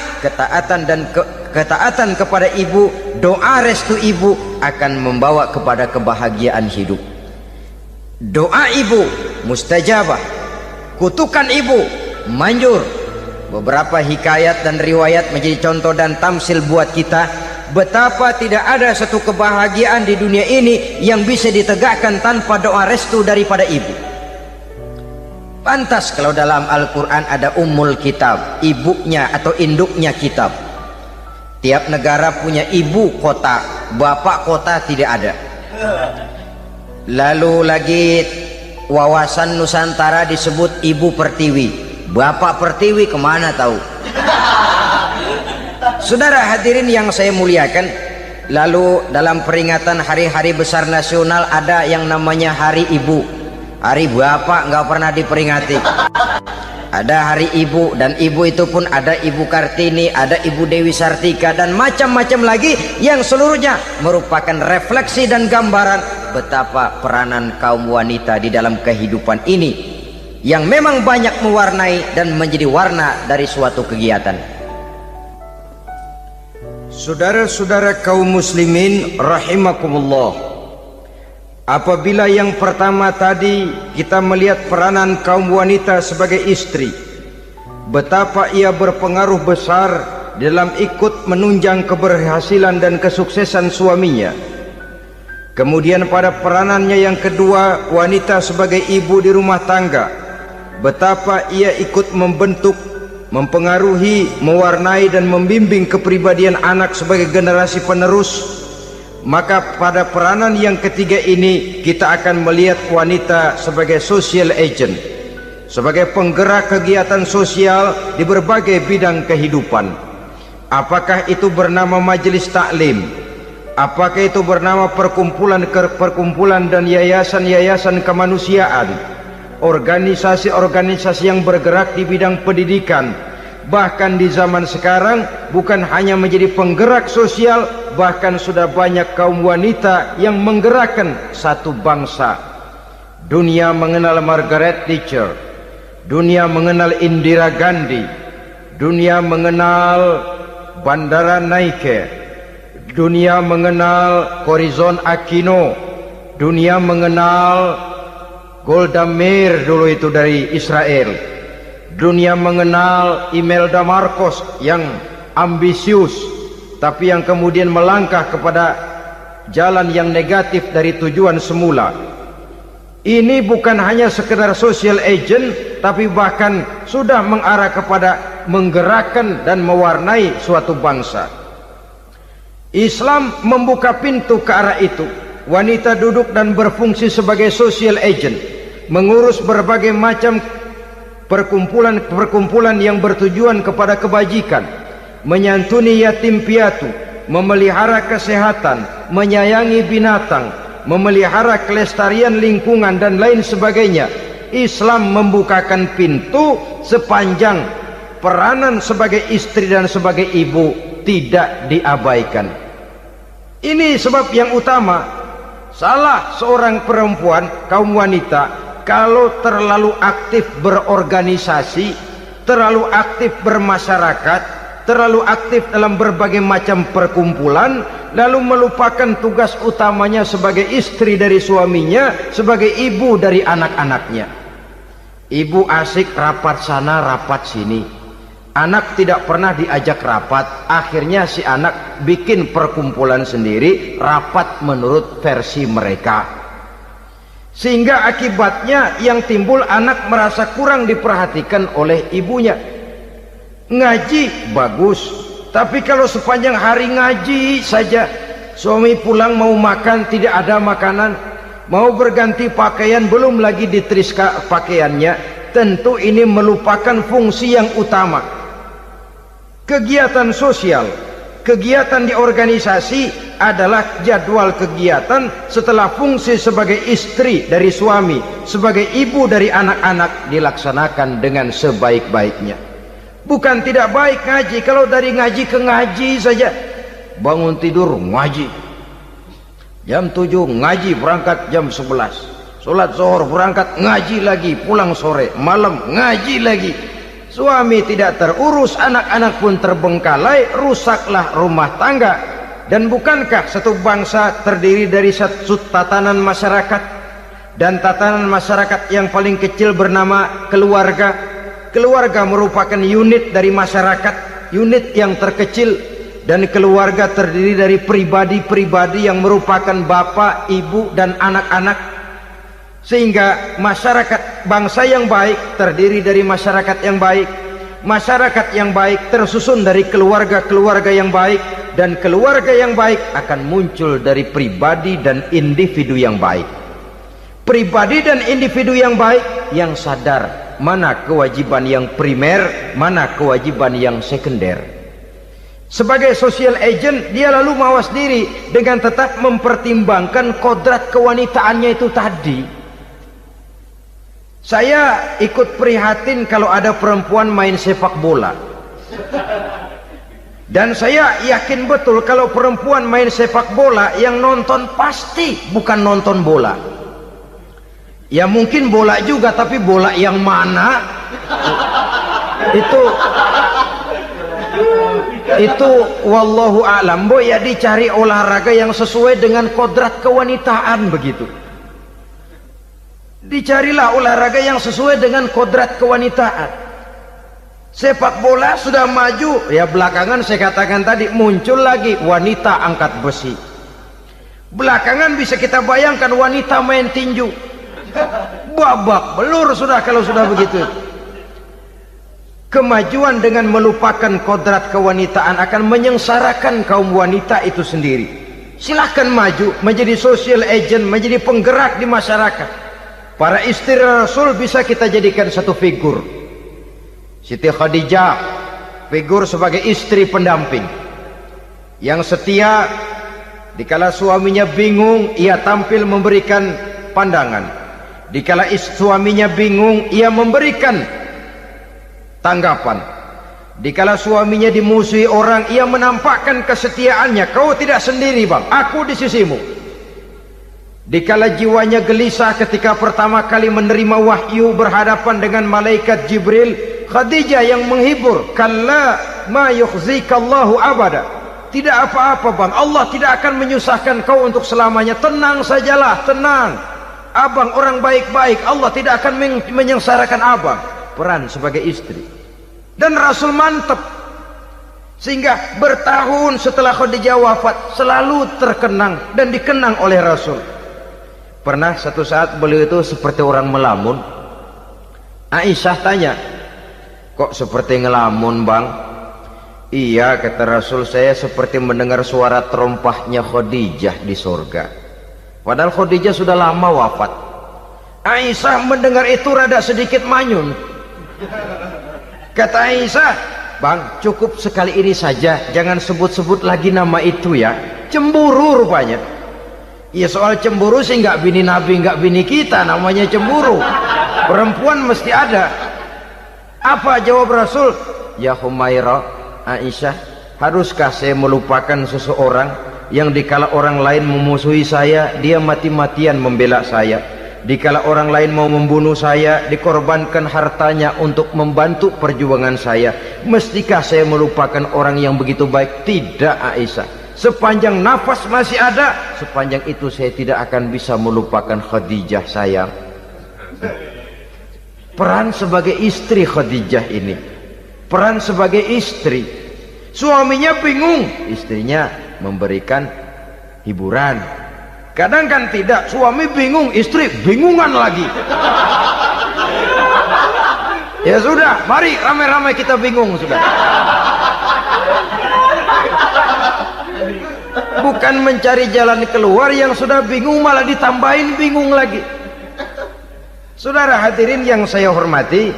ketaatan kepada ibu, doa restu ibu akan membawa kepada kebahagiaan hidup. Doa ibu mustajabah, kutukan ibu manjur. Beberapa hikayat dan riwayat menjadi contoh dan tamsil buat kita betapa tidak ada satu kebahagiaan di dunia ini yang bisa ditegakkan tanpa doa restu daripada ibu. Pantas kalau dalam Al-Quran ada ummul kitab, ibunya atau induknya kitab. Tiap negara punya ibu kota, bapak kota tidak ada. Lalu lagi wawasan Nusantara disebut ibu pertiwi, bapak pertiwi kemana tahu. Saudara hadirin yang saya muliakan, lalu dalam peringatan hari-hari besar nasional ada yang namanya Hari Ibu. Hari bapak nggak pernah diperingati. Ada Hari Ibu, dan ibu itu pun ada Ibu Kartini, ada Ibu Dewi Sartika, dan macam-macam lagi yang seluruhnya merupakan refleksi dan gambaran betapa peranan kaum wanita di dalam kehidupan ini yang memang banyak mewarnai dan menjadi warna dari suatu kegiatan. Saudara-saudara kaum muslimin rahimakumullah, apabila yang pertama tadi kita melihat peranan kaum wanita sebagai istri, betapa ia berpengaruh besar dalam ikut menunjang keberhasilan dan kesuksesan suaminya. Kemudian pada peranannya yang kedua, wanita sebagai ibu di rumah tangga, betapa ia ikut membentuk, mempengaruhi, mewarnai dan membimbing kepribadian anak sebagai generasi penerus. Maka pada peranan yang ketiga ini kita akan melihat wanita sebagai social agent, sebagai penggerak kegiatan sosial di berbagai bidang kehidupan. Apakah itu bernama majelis taklim, apakah itu bernama perkumpulan dan yayasan-yayasan kemanusiaan, organisasi-organisasi yang bergerak di bidang pendidikan, Bahkan di zaman sekarang bukan hanya menjadi penggerak sosial, bahkan sudah banyak kaum wanita yang menggerakkan satu bangsa. Dunia mengenal Margaret Thatcher, dunia mengenal Indira Gandhi, dunia mengenal Bandara Naike, dunia mengenal Corazon Aquino, dunia mengenal Golda Meir dulu itu dari Israel, dunia mengenal Imelda Marcos yang ambisius tapi yang kemudian melangkah kepada jalan yang negatif dari tujuan semula. Ini bukan hanya sekedar social agent, tapi bahkan sudah mengarah kepada menggerakkan dan mewarnai suatu bangsa. Islam membuka pintu ke arah itu. Wanita duduk dan berfungsi sebagai social agent, mengurus berbagai macam perkumpulan-perkumpulan yang bertujuan kepada kebajikan, menyantuni yatim piatu, memelihara kesehatan, menyayangi binatang, memelihara kelestarian lingkungan dan lain sebagainya. Islam membukakan pintu sepanjang peranan sebagai istri dan sebagai ibu tidak diabaikan. Ini sebab yang utama. Salah seorang perempuan, kaum wanita, kalau terlalu aktif berorganisasi, terlalu aktif bermasyarakat, terlalu aktif dalam berbagai macam perkumpulan, lalu melupakan tugas utamanya sebagai istri dari suaminya, sebagai ibu dari anak-anaknya. Ibu asik rapat sana rapat sini, anak tidak pernah diajak rapat. Akhirnya si anak bikin perkumpulan sendiri, rapat menurut versi mereka, sehingga akibatnya yang timbul anak merasa kurang diperhatikan oleh ibunya. Ngaji bagus, tapi kalau sepanjang hari ngaji saja, suami pulang mau makan tidak ada makanan, mau berganti pakaian belum lagi diteriska pakaiannya, tentu ini melupakan fungsi yang utama. Kegiatan sosial, kegiatan di organisasi adalah jadwal kegiatan setelah fungsi sebagai istri dari suami, sebagai ibu dari anak-anak dilaksanakan dengan sebaik-baiknya. Bukan tidak baik ngaji, kalau dari ngaji ke ngaji saja. Bangun tidur ngaji, jam 7 ngaji, berangkat jam 11, sholat zuhur berangkat ngaji lagi, pulang sore, malam ngaji lagi. Suami tidak terurus, anak-anak pun terbengkalai, rusaklah rumah tangga. Dan bukankah satu bangsa terdiri dari satu tatanan masyarakat, dan tatanan masyarakat yang paling kecil bernama keluarga? Keluarga merupakan unit dari masyarakat, unit yang terkecil, dan keluarga terdiri dari pribadi-pribadi yang merupakan bapak, ibu, dan anak-anak. Sehingga masyarakat bangsa yang baik terdiri dari masyarakat yang baik, masyarakat yang baik tersusun dari keluarga-keluarga yang baik, dan keluarga yang baik akan muncul dari pribadi dan individu yang baik. Pribadi dan individu yang baik yang sadar mana kewajiban yang primer, mana kewajiban yang sekunder. Sebagai social agent, dia lalu mawas diri dengan tetap mempertimbangkan kodrat kewanitaannya itu tadi. Saya ikut prihatin kalau ada perempuan main sepak bola, dan saya yakin betul kalau perempuan main sepak bola yang nonton pasti bukan nonton bola. Ya mungkin bola juga, tapi bola yang mana itu wallahu a'lam. Boy, ya dicari olahraga yang sesuai dengan kodrat kewanitaan begitu. Dicarilah olahraga yang sesuai dengan kodrat kewanitaan. Sepak bola sudah maju, ya belakangan saya katakan tadi muncul lagi wanita angkat besi. Belakangan bisa kita bayangkan wanita main tinju. Babak belur sudah kalau sudah begitu. Kemajuan dengan melupakan kodrat kewanitaan akan menyengsarakan kaum wanita itu sendiri. Silahkan maju menjadi social agent, menjadi penggerak di masyarakat. Para istri Rasul bisa kita jadikan satu figur. Siti Khadijah, figur sebagai istri pendamping yang setia. Dikala suaminya bingung, ia tampil memberikan pandangan. Dikala suaminya bingung, ia memberikan tanggapan. Dikala suaminya dimusuhi orang, ia menampakkan kesetiaannya. Kau tidak sendiri bang, aku di sisimu. Dikala jiwanya gelisah ketika pertama kali menerima wahyu berhadapan dengan malaikat Jibril, Khadijah yang menghibur. Kalla ma yukhzikallahu abada. Tidak apa-apa bang, Allah tidak akan menyusahkan kau untuk selamanya. Tenang sajalah, tenang. Abang orang baik-baik, Allah tidak akan menyengsarakan abang. Peran sebagai istri. Dan Rasul mantap, sehingga bertahun setelah Khadijah wafat selalu terkenang dan dikenang oleh Rasul. Pernah satu saat beliau itu seperti orang melamun. Aisyah tanya, kok seperti ngelamun bang? Iya, kata Rasul, saya seperti mendengar suara terompahnya Khadijah di surga. Padahal Khadijah sudah lama wafat. Aisyah mendengar itu rada sedikit manyun. Kata Aisyah, bang, cukup sekali ini saja, jangan sebut-sebut lagi nama itu ya. Cemburu rupanya. Ya soal cemburu sih nggak bini Nabi, nggak bini kita, namanya cemburu. Perempuan mesti ada. Apa jawab Rasul? Ya Humairah, Aisyah, haruskah saya melupakan seseorang yang dikala orang lain memusuhi saya, dia mati-matian membela saya. Dikala orang lain mau membunuh saya, dikorbankan hartanya untuk membantu perjuangan saya. Mestikah saya melupakan orang yang begitu baik? Tidak Aisyah. Sepanjang nafas masih ada, sepanjang itu saya tidak akan bisa melupakan Khadijah sayang. Peran sebagai istri Khadijah ini, peran sebagai istri. Suaminya bingung, istrinya memberikan hiburan. Kadang kan tidak, suami bingung, istri bingungan lagi. Ya sudah, mari ramai-ramai kita bingung sudah. Bukan mencari jalan keluar, yang sudah bingung malah ditambahin bingung lagi. Saudara hadirin yang saya hormati,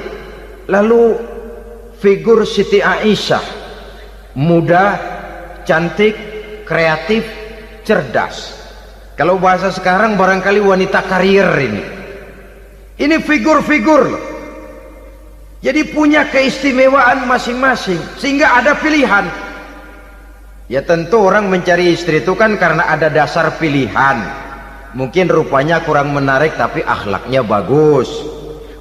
lalu figur Siti Aisyah, muda, cantik, kreatif, cerdas. Kalau bahasa sekarang barangkali wanita karier ini. Ini figur-figur loh. Jadi punya keistimewaan masing-masing, sehingga ada pilihan. Ya tentu orang mencari istri itu kan karena ada dasar pilihan. Mungkin rupanya kurang menarik tapi akhlaknya bagus.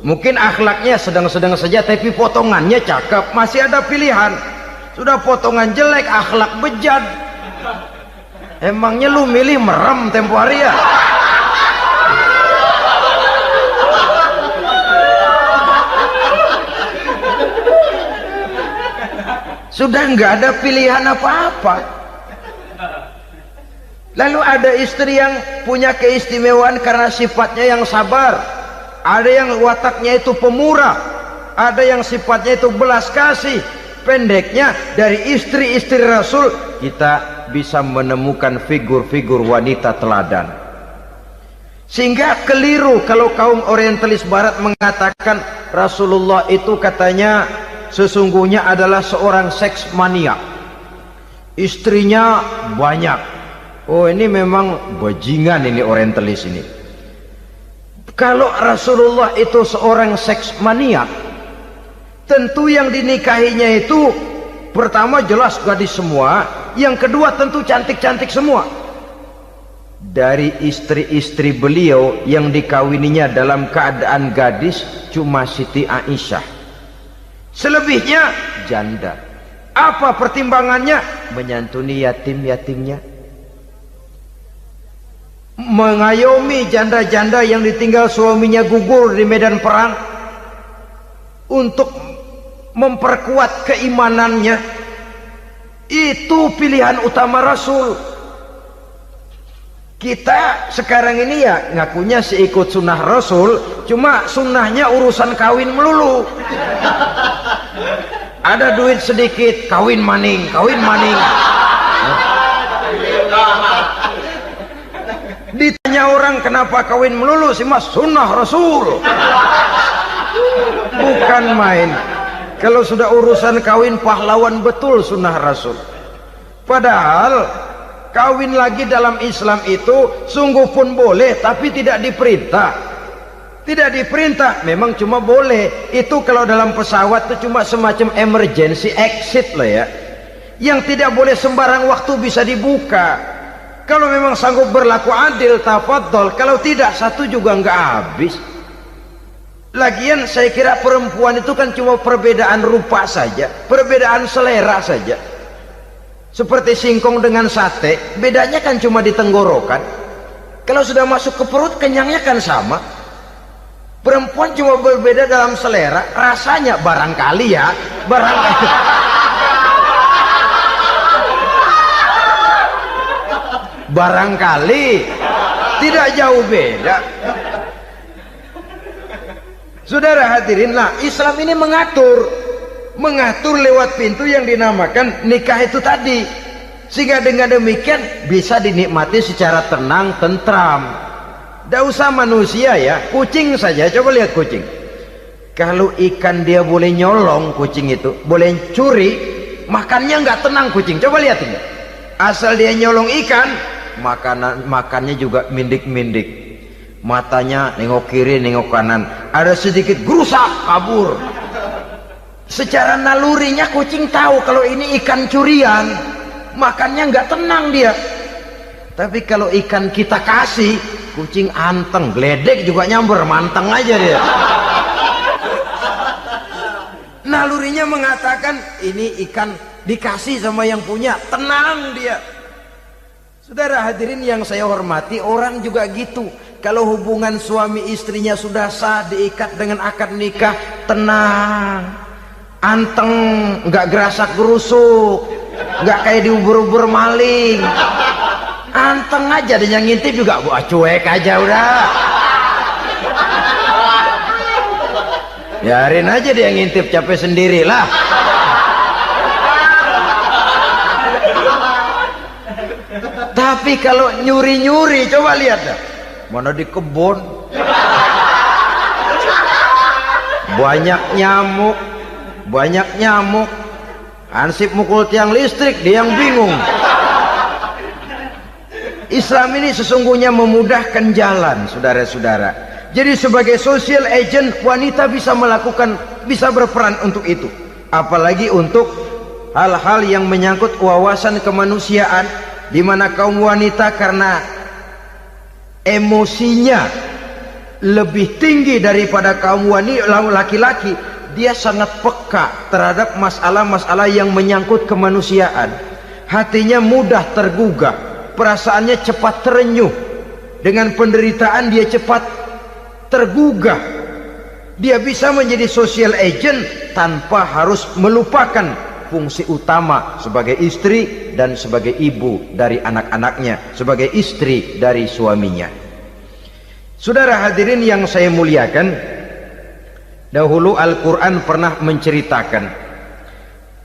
Mungkin akhlaknya sedang-sedang saja tapi potongannya cakep, masih ada pilihan. Sudah potongan jelek, akhlak bejat. Emangnya lu milih merem tempo hari ya? Sudah nggak ada pilihan apa-apa. Lalu ada istri yang punya keistimewaan karena sifatnya yang sabar, ada yang wataknya itu pemurah, ada yang sifatnya itu belas kasih. Pendeknya, dari istri-istri Rasul kita bisa menemukan figur-figur wanita teladan. Sehingga keliru kalau kaum orientalis barat mengatakan Rasulullah itu katanya sesungguhnya adalah seorang seks mania, istrinya banyak. Oh ini memang bajingan ini orientalis ini. Kalau Rasulullah itu seorang seks mania, tentu yang dinikahinya itu pertama jelas gadis semua, yang kedua tentu cantik-cantik semua. Dari istri-istri beliau yang dikawininya dalam keadaan gadis cuma Siti Aisyah. Selebihnya janda. Apa pertimbangannya? Menyantuni yatim-yatimnya, mengayomi janda-janda yang ditinggal suaminya gugur di medan perang, untuk memperkuat keimanannya. Itu pilihan utama Rasul. Kita sekarang ini ya ngakunya sih ikut sunnah Rasul, cuma sunnahnya urusan kawin melulu. Ada duit sedikit, kawin maning, kawin maning. Ditanya orang kenapa kawin melulu, sih mas sunnah Rasul. Bukan main. Kalau sudah urusan kawin pahlawan betul sunnah Rasul. Padahal kawin lagi dalam Islam itu sungguh pun boleh tapi tidak diperintah. Tidak diperintah, memang cuma boleh. Itu kalau dalam pesawat itu cuma semacam emergency exit lah ya, yang tidak boleh sembarang waktu bisa dibuka. Kalau memang sanggup berlaku adil, tafadhol. Kalau tidak, satu juga nggak habis. Lagian saya kira perempuan itu kan cuma perbedaan rupa saja, perbedaan selera saja. Seperti singkong dengan sate, bedanya kan cuma di tenggorokan. Kalau sudah masuk ke perut, kenyangnya kan sama. Perempuan cuma berbeda dalam selera, rasanya barangkali ya, barangkali. Barangkali tidak jauh beda. Saudara hadirinlah, Islam ini mengatur lewat pintu yang dinamakan nikah itu tadi, sehingga dengan demikian bisa dinikmati secara tenang, tentram. Tidak usah manusia ya, kucing saja. Coba lihat kucing. Kalau ikan dia boleh nyolong, kucing itu boleh curi, makannya nggak tenang kucing. Coba lihat ini. Asal dia nyolong ikan, makannya juga mindik-mindik. Matanya nengok kiri, nengok kanan. Ada sedikit gerusak, kabur. Secara nalurinya kucing tahu kalau ini ikan curian, makannya nggak tenang dia. Tapi kalau ikan kita kasih, kucing anteng, geledek juga nyamber, manteng aja dia. Nalurinya mengatakan ini ikan dikasih sama yang punya, tenang dia. Saudara hadirin yang saya hormati, orang juga gitu. Kalau hubungan suami istrinya sudah sah, diikat dengan akad nikah, tenang, anteng, nggak gerasak gerusuk, nggak kayak diubur-ubur maling. Anteng aja, dan yang ngintip juga buah cuek aja udah. Biarin aja dia ngintip, capek sendirilah. Tapi kalau nyuri-nyuri, coba lihat dah. Mana di kebun banyak nyamuk, Hansip mukul tiang listrik, dia yang bingung. Islam ini sesungguhnya memudahkan jalan, saudara-saudara. Jadi sebagai social agent, wanita bisa berperan untuk itu. Apalagi untuk hal-hal yang menyangkut wawasan kemanusiaan, di mana kaum wanita karena emosinya lebih tinggi daripada kaum laki-laki, dia sangat peka terhadap masalah-masalah yang menyangkut kemanusiaan. Hatinya mudah tergugah, perasaannya cepat terenyuh, dengan penderitaan dia cepat tergugah. Dia bisa menjadi social agent tanpa harus melupakan fungsi utama sebagai istri dan sebagai ibu dari anak-anaknya, sebagai istri dari suaminya. Saudara hadirin yang saya muliakan, dahulu Al-Quran pernah menceritakan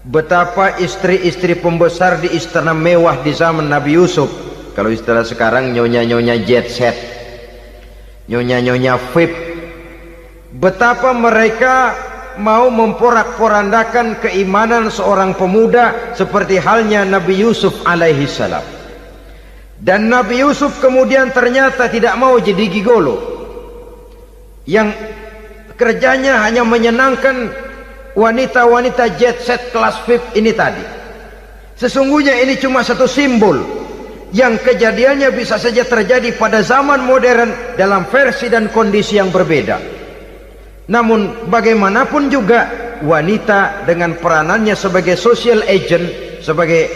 betapa istri-istri pembesar di istana mewah di zaman Nabi Yusuf. Kalau istilah sekarang nyonya-nyonya jet set, nyonya-nyonya VIP, betapa mereka mau memporak-porandakan keimanan seorang pemuda seperti halnya Nabi Yusuf alaihi salam. Dan Nabi Yusuf kemudian ternyata tidak mau jadi gigolo yang kerjanya hanya menyenangkan wanita-wanita jet set kelas VIP ini tadi. Sesungguhnya ini cuma satu simbol yang kejadiannya bisa saja terjadi pada zaman modern dalam versi dan kondisi yang berbeda. Namun bagaimanapun juga, wanita dengan peranannya sebagai social agent, sebagai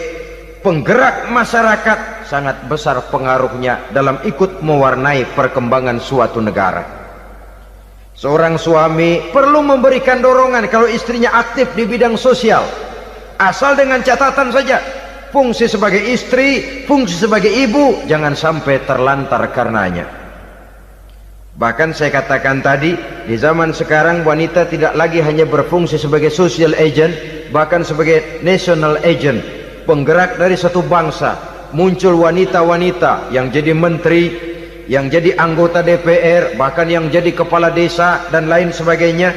penggerak masyarakat, sangat besar pengaruhnya dalam ikut mewarnai perkembangan suatu negara. Seorang suami perlu memberikan dorongan kalau istrinya aktif di bidang sosial, asal dengan catatan saja, fungsi sebagai istri, fungsi sebagai ibu jangan sampai terlantar karenanya. Bahkan saya katakan tadi, di zaman sekarang wanita tidak lagi hanya berfungsi sebagai social agent, bahkan sebagai national agent, penggerak dari satu bangsa. Muncul wanita-wanita yang jadi menteri, yang jadi anggota DPR, bahkan yang jadi kepala desa dan lain sebagainya.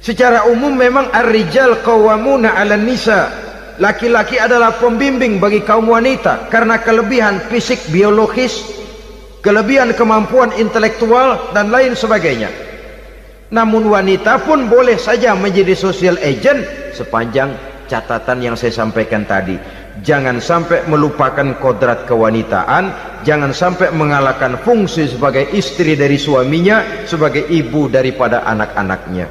Secara umum memang ar-rijal qawwamuna 'alan nisa. Laki-laki adalah pembimbing bagi kaum wanita karena kelebihan fisik biologis, kelebihan kemampuan intelektual dan lain sebagainya. Namun wanita pun boleh saja menjadi social agent sepanjang catatan yang saya sampaikan tadi. Jangan sampai melupakan kodrat kewanitaan, jangan sampai mengalahkan fungsi sebagai istri dari suaminya, sebagai ibu daripada anak-anaknya.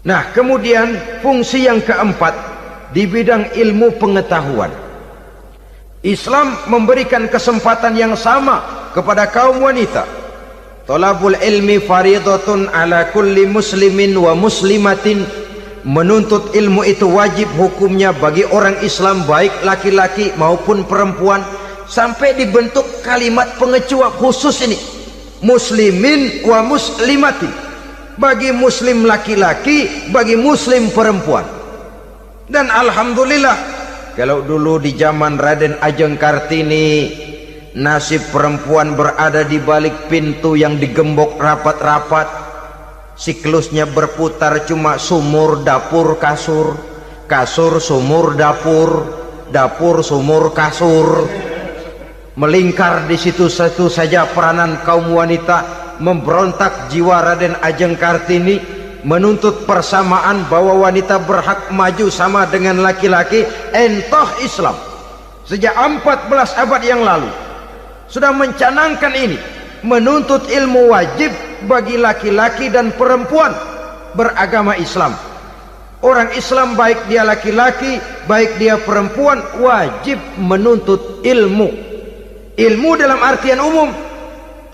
Nah, kemudian fungsi yang keempat di bidang ilmu pengetahuan. Islam memberikan kesempatan yang sama kepada kaum wanita. Thalabul ilmi faridatun ala kulli muslimin wa muslimatin. Menuntut ilmu itu wajib hukumnya bagi orang Islam, baik laki-laki maupun perempuan. Sampai dibentuk kalimat pengecuali khusus ini, muslimin wa muslimatin, bagi muslim laki-laki, bagi muslim perempuan. Dan alhamdulillah, kalau dulu di zaman Raden Ajeng Kartini, nasib perempuan berada di balik pintu yang digembok rapat-rapat. Siklusnya berputar cuma sumur, dapur, kasur, kasur, sumur, dapur, dapur, sumur, kasur. Melingkar di situ satu saja peranan kaum wanita. Memberontak jiwa Raden Ajeng Kartini, menuntut persamaan bahwa wanita berhak maju sama dengan laki-laki. Entah Islam sejak 14 abad yang lalu sudah mencanangkan ini, menuntut ilmu wajib bagi laki-laki dan perempuan beragama Islam. Orang Islam, baik dia laki-laki, baik dia perempuan, wajib menuntut ilmu. Ilmu dalam artian umum,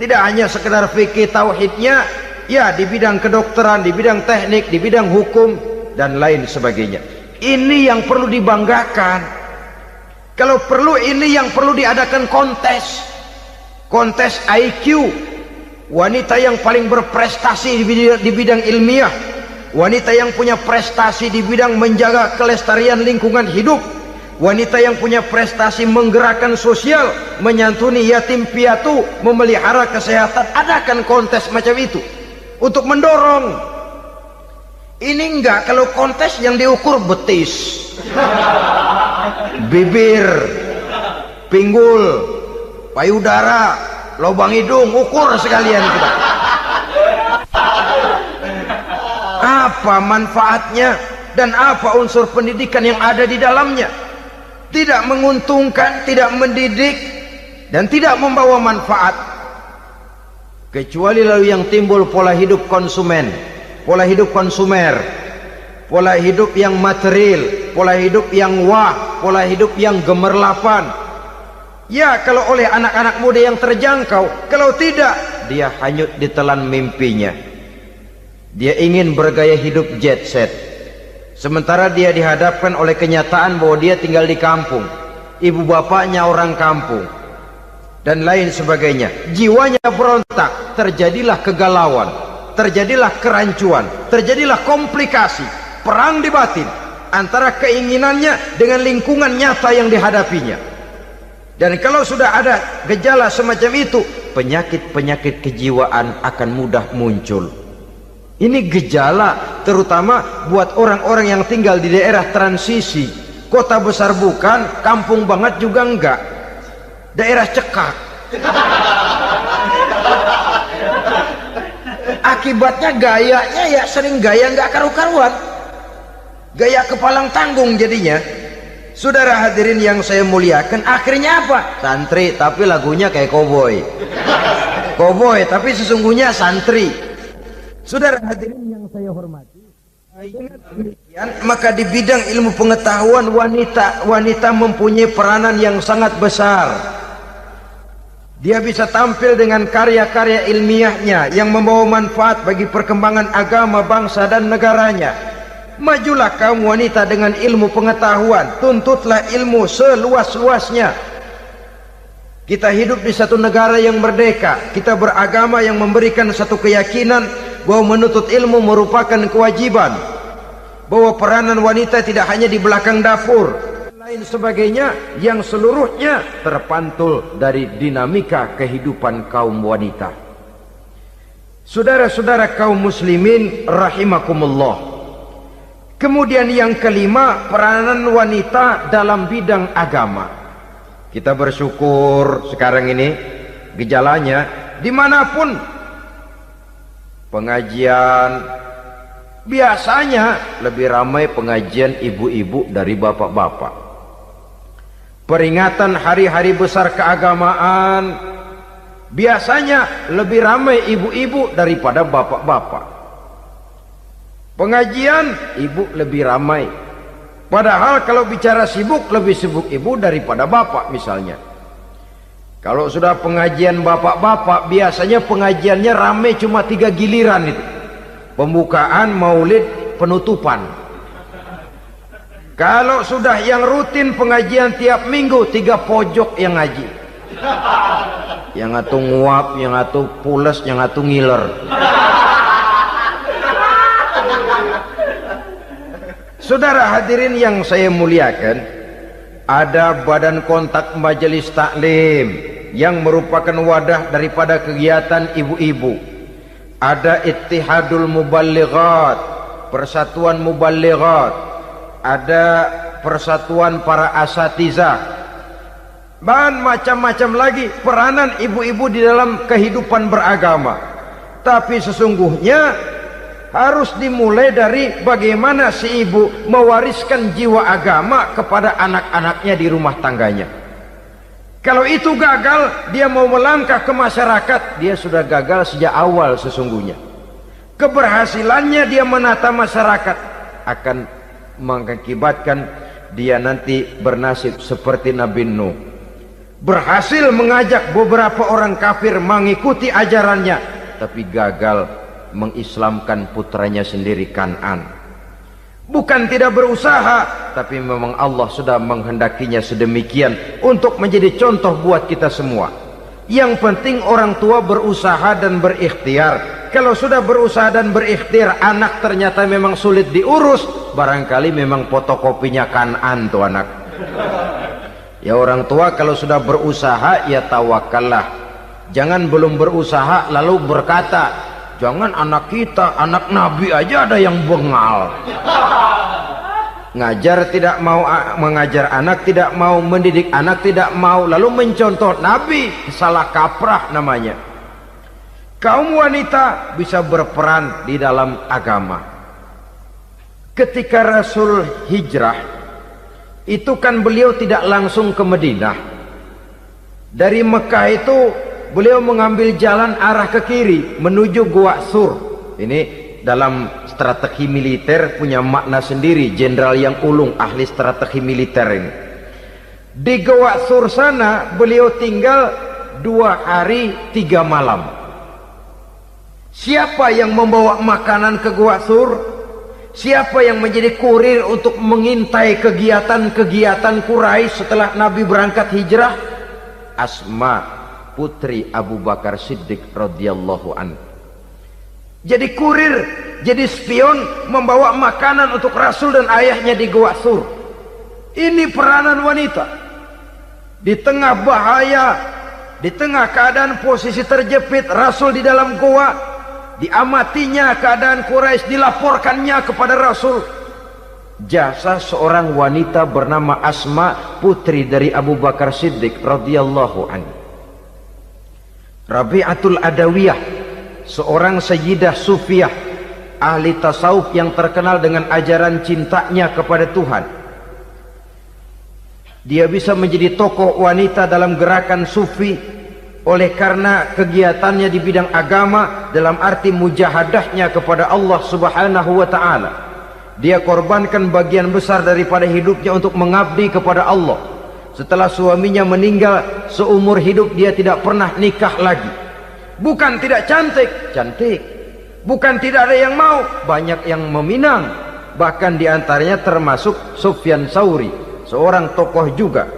tidak hanya sekedar fikih tauhidnya, ya, di bidang kedokteran, di bidang teknik, di bidang hukum dan lain sebagainya. Ini yang perlu dibanggakan. Kalau perlu, ini yang perlu diadakan kontes. Kontes IQ, wanita yang paling berprestasi di bidang ilmiah, wanita yang punya prestasi di bidang menjaga kelestarian lingkungan hidup, wanita yang punya prestasi menggerakkan sosial, menyantuni yatim piatu, memelihara kesehatan. Adakan kontes macam itu untuk mendorong. Ini enggak, kalau kontes yang diukur betis, bibir, pinggul, payudara, lubang hidung, ukur sekalian kita. Apa manfaatnya dan apa unsur pendidikan yang ada di dalamnya? Tidak menguntungkan, tidak mendidik, dan tidak membawa manfaat. Kecuali lalu yang timbul pola hidup konsumen, pola hidup konsumer, pola hidup yang material, pola hidup yang wah, pola hidup yang gemerlapan. Ya, kalau oleh anak-anak muda yang terjangkau. Kalau tidak, dia hanyut ditelan mimpinya. Dia ingin bergaya hidup jet set, sementara dia dihadapkan oleh kenyataan bahwa dia tinggal di kampung, ibu bapaknya orang kampung, dan lain sebagainya. Jiwanya berontak, terjadilah kegalauan, terjadilah kerancuan, terjadilah komplikasi, perang di batin antara keinginannya dengan lingkungan nyata yang dihadapinya. Dan kalau sudah ada gejala semacam itu, penyakit-penyakit kejiwaan akan mudah muncul. Ini gejala terutama buat orang-orang yang tinggal di daerah transisi. Kota besar bukan, kampung banget juga enggak, daerah cekak. Akibatnya gayanya ya sering gaya enggak karu-karuan, gaya kepalang tanggung jadinya. Saudara hadirin yang saya muliakan, akhirnya apa? Santri tapi lagunya kayak koboi, koboi tapi sesungguhnya santri. Saudara hadirin yang saya hormati, maka di bidang ilmu pengetahuan wanita mempunyai peranan yang sangat besar. Dia bisa tampil dengan karya-karya ilmiahnya yang membawa manfaat bagi perkembangan agama, bangsa dan negaranya. Majulah kaum wanita dengan ilmu pengetahuan, tuntutlah ilmu seluas-luasnya. Kita hidup di satu negara yang merdeka, kita beragama yang memberikan satu keyakinan bahwa menuntut ilmu merupakan kewajiban, bahwa peranan wanita tidak hanya di belakang dapur, lain sebagainya, yang seluruhnya terpantul dari dinamika kehidupan kaum wanita. Saudara-saudara kaum muslimin rahimakumullah. Kemudian yang kelima, peranan wanita dalam bidang agama. Kita bersyukur sekarang ini gejalanya dimanapun pengajian, biasanya lebih ramai pengajian ibu-ibu dari bapak-bapak. Peringatan hari-hari besar keagamaan, biasanya lebih ramai ibu-ibu daripada bapak-bapak. Pengajian ibu lebih ramai. Padahal kalau bicara sibuk, lebih sibuk ibu daripada bapak misalnya. Kalau sudah pengajian bapak-bapak, biasanya pengajiannya ramai cuma 3 giliran itu. Pembukaan, maulid, penutupan. Kalau sudah yang rutin pengajian tiap minggu, 3 pojok yang ngaji. Yang atuh nguap, yang atuh pules, yang atuh ngiler. Saudara hadirin yang saya muliakan, ada badan kontak majelis taklim yang merupakan wadah daripada kegiatan ibu-ibu. Ada Ittihadul Muballighat, Persatuan Muballighat, ada Persatuan Para Asatizah, dan macam-macam lagi peranan ibu-ibu di dalam kehidupan beragama. Tapi sesungguhnya harus dimulai dari bagaimana si ibu mewariskan jiwa agama kepada anak-anaknya di rumah tangganya. Kalau itu gagal, dia mau melangkah ke masyarakat, dia sudah gagal sejak awal sesungguhnya. Keberhasilannya dia menata masyarakat akan mengakibatkan dia nanti bernasib seperti Nabi Nuh. Berhasil mengajak beberapa orang kafir mengikuti ajarannya, tapi gagal mengislamkan putranya sendiri Kan'an. Bukan tidak berusaha, tapi memang Allah sudah menghendakinya sedemikian untuk menjadi contoh buat kita semua. Yang penting orang tua berusaha dan berikhtiar. Kalau sudah berusaha dan berikhtiar, anak ternyata memang sulit diurus, barangkali memang fotokopinya Kan'an tuh anak. Ya orang tua kalau sudah berusaha, ya tawakallah. Jangan belum berusaha lalu berkata, jangan anak kita, anak Nabi aja ada yang bengal. Ngajar tidak mau, mengajar anak tidak mau, mendidik anak tidak mau, lalu mencontoh Nabi, salah kaprah namanya. Kaum wanita bisa berperan di dalam agama. Ketika Rasul hijrah, itu kan beliau tidak langsung ke Madinah. Dari Mekah itu beliau mengambil jalan arah ke kiri menuju Gua Sur. Ini dalam strategi militer punya makna sendiri. Jenderal yang ulung, ahli strategi militer ini. Di Gua Sur sana beliau tinggal 2 hari 3 malam. Siapa yang membawa makanan ke Gua Sur? Siapa yang menjadi kurir untuk mengintai kegiatan-kegiatan Quraisy setelah Nabi berangkat hijrah? Asma, putri Abu Bakar Siddiq radhiyallahu anhu. Jadi kurir, jadi spion, membawa makanan untuk Rasul dan ayahnya di Gua Sur. Ini peranan wanita. Di tengah bahaya, di tengah keadaan posisi terjepit, Rasul di dalam gua, diamatinya keadaan Quraisy, dilaporkannya kepada Rasul. Jasa seorang wanita bernama Asma, putri dari Abu Bakar Siddiq radhiyallahu anhu. Rabi'atul Adawiyah, seorang sayyidah sufiyah, ahli tasawuf yang terkenal dengan ajaran cintanya kepada Tuhan. Dia bisa menjadi tokoh wanita dalam gerakan sufi oleh karena kegiatannya di bidang agama, dalam arti mujahadahnya kepada Allah Subhanahu wa ta'ala. Dia korbankan bagian besar daripada hidupnya untuk mengabdi kepada Allah. Setelah suaminya meninggal, seumur hidup dia tidak pernah nikah lagi. Bukan tidak cantik, cantik. Bukan tidak ada yang mau, banyak yang meminang. Bahkan diantaranya termasuk Sufyan Tsauri, seorang tokoh juga,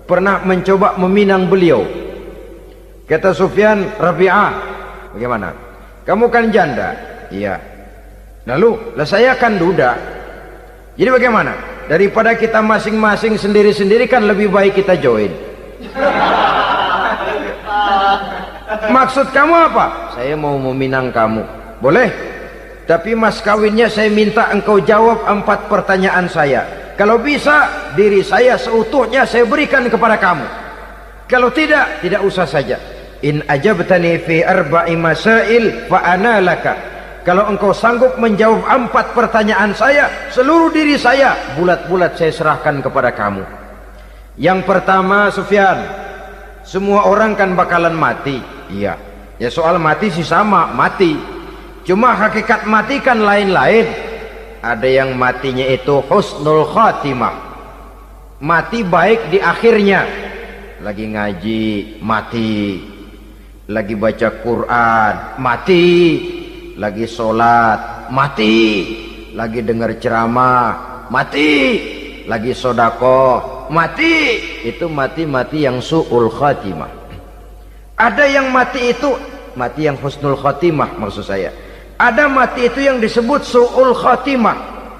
pernah mencoba meminang beliau. Kata Sufyan, Rabi'ah, bagaimana? Kamu kan janda? Iya. Lalu, lah saya kan duda. Jadi bagaimana? Daripada kita masing-masing sendiri-sendiri kan lebih baik kita join. Maksud kamu apa? Saya mau meminang kamu. Boleh? Tapi mas kawinnya saya minta engkau jawab 4 pertanyaan saya. Kalau bisa, diri saya seutuhnya saya berikan kepada kamu. Kalau tidak, tidak usah saja. In ajabtani fi arba'i masail fa ana laka. Kalau engkau sanggup menjawab 4 pertanyaan saya, seluruh diri saya bulat-bulat saya serahkan kepada kamu. Yang pertama, Sufyan, semua orang kan bakalan mati. Iya. Ya soal mati sih sama, mati. Cuma hakikat mati kan lain-lain. Ada yang matinya itu husnul khatimah. Mati baik di akhirnya. Lagi ngaji, mati. Lagi baca Quran, mati. Lagi sholat, mati. Lagi dengar ceramah, mati. Lagi sodakoh, mati. Itu mati-mati yang su'ul khatimah. Ada yang mati itu mati yang husnul khatimah, maksud saya. Ada mati itu yang disebut su'ul khatimah,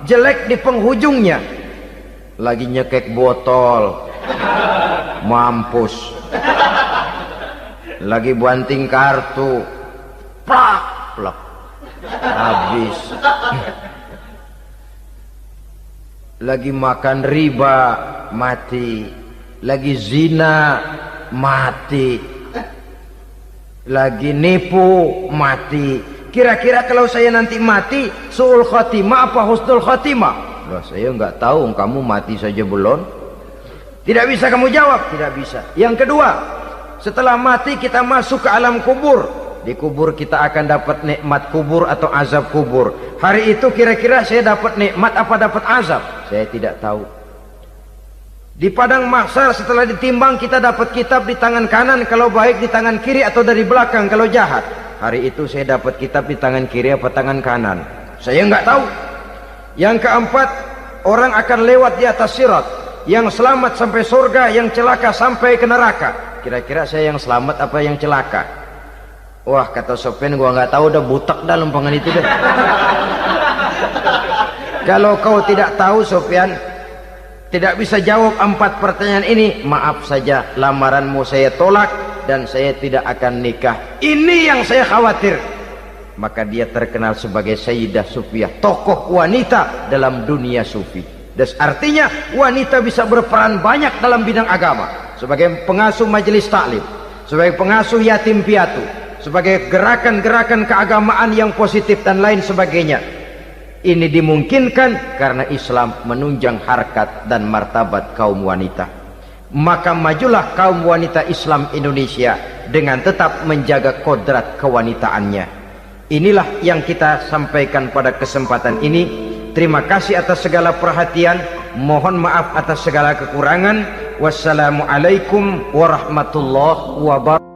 jelek di penghujungnya. Lagi nyekek botol, mampus. Lagi banting kartu, plak plak, habis. Lagi makan riba, mati. Lagi zina, mati. Lagi nipu, mati. Kira-kira kalau saya nanti mati, su'ul khatimah apa husnul khatimah? Loh, saya nggak tahu, kamu mati saja belum. Tidak bisa kamu jawab, tidak bisa. Yang kedua, setelah mati kita masuk ke alam kubur. Di kubur kita akan dapat nikmat kubur atau azab kubur. Hari itu kira-kira saya dapat nikmat apa dapat azab? Saya tidak tahu. Di padang mahsyar setelah ditimbang kita dapat kitab di tangan kanan kalau baik, di tangan kiri atau dari belakang kalau jahat. Hari itu saya dapat kitab di tangan kiri apa tangan kanan? Saya nggak tahu. Yang keempat, orang akan lewat di atas sirat. Yang selamat sampai surga, yang celaka sampai ke neraka. Kira-kira saya yang selamat apa yang celaka? Wah, kata Sofyan, gua nggak tahu, udah butak dah lempangan itu deh. Kalau kau tidak tahu, Sofyan, tidak bisa jawab 4 pertanyaan ini, maaf saja, lamaranmu saya tolak dan saya tidak akan nikah. Ini yang saya khawatir. Maka dia terkenal sebagai Sayyidah Sufiyah, tokoh wanita dalam dunia sufi. Dan artinya wanita bisa berperan banyak dalam bidang agama, sebagai pengasuh majelis taklim, sebagai pengasuh yatim piatu, sebagai gerakan-gerakan keagamaan yang positif dan lain sebagainya. Ini dimungkinkan karena Islam menunjang harkat dan martabat kaum wanita. Maka majulah kaum wanita Islam Indonesia dengan tetap menjaga kodrat kewanitaannya. Inilah yang kita sampaikan pada kesempatan ini. Terima kasih atas segala perhatian. Mohon maaf atas segala kekurangan. Wassalamualaikum warahmatullahi wabarakatuh.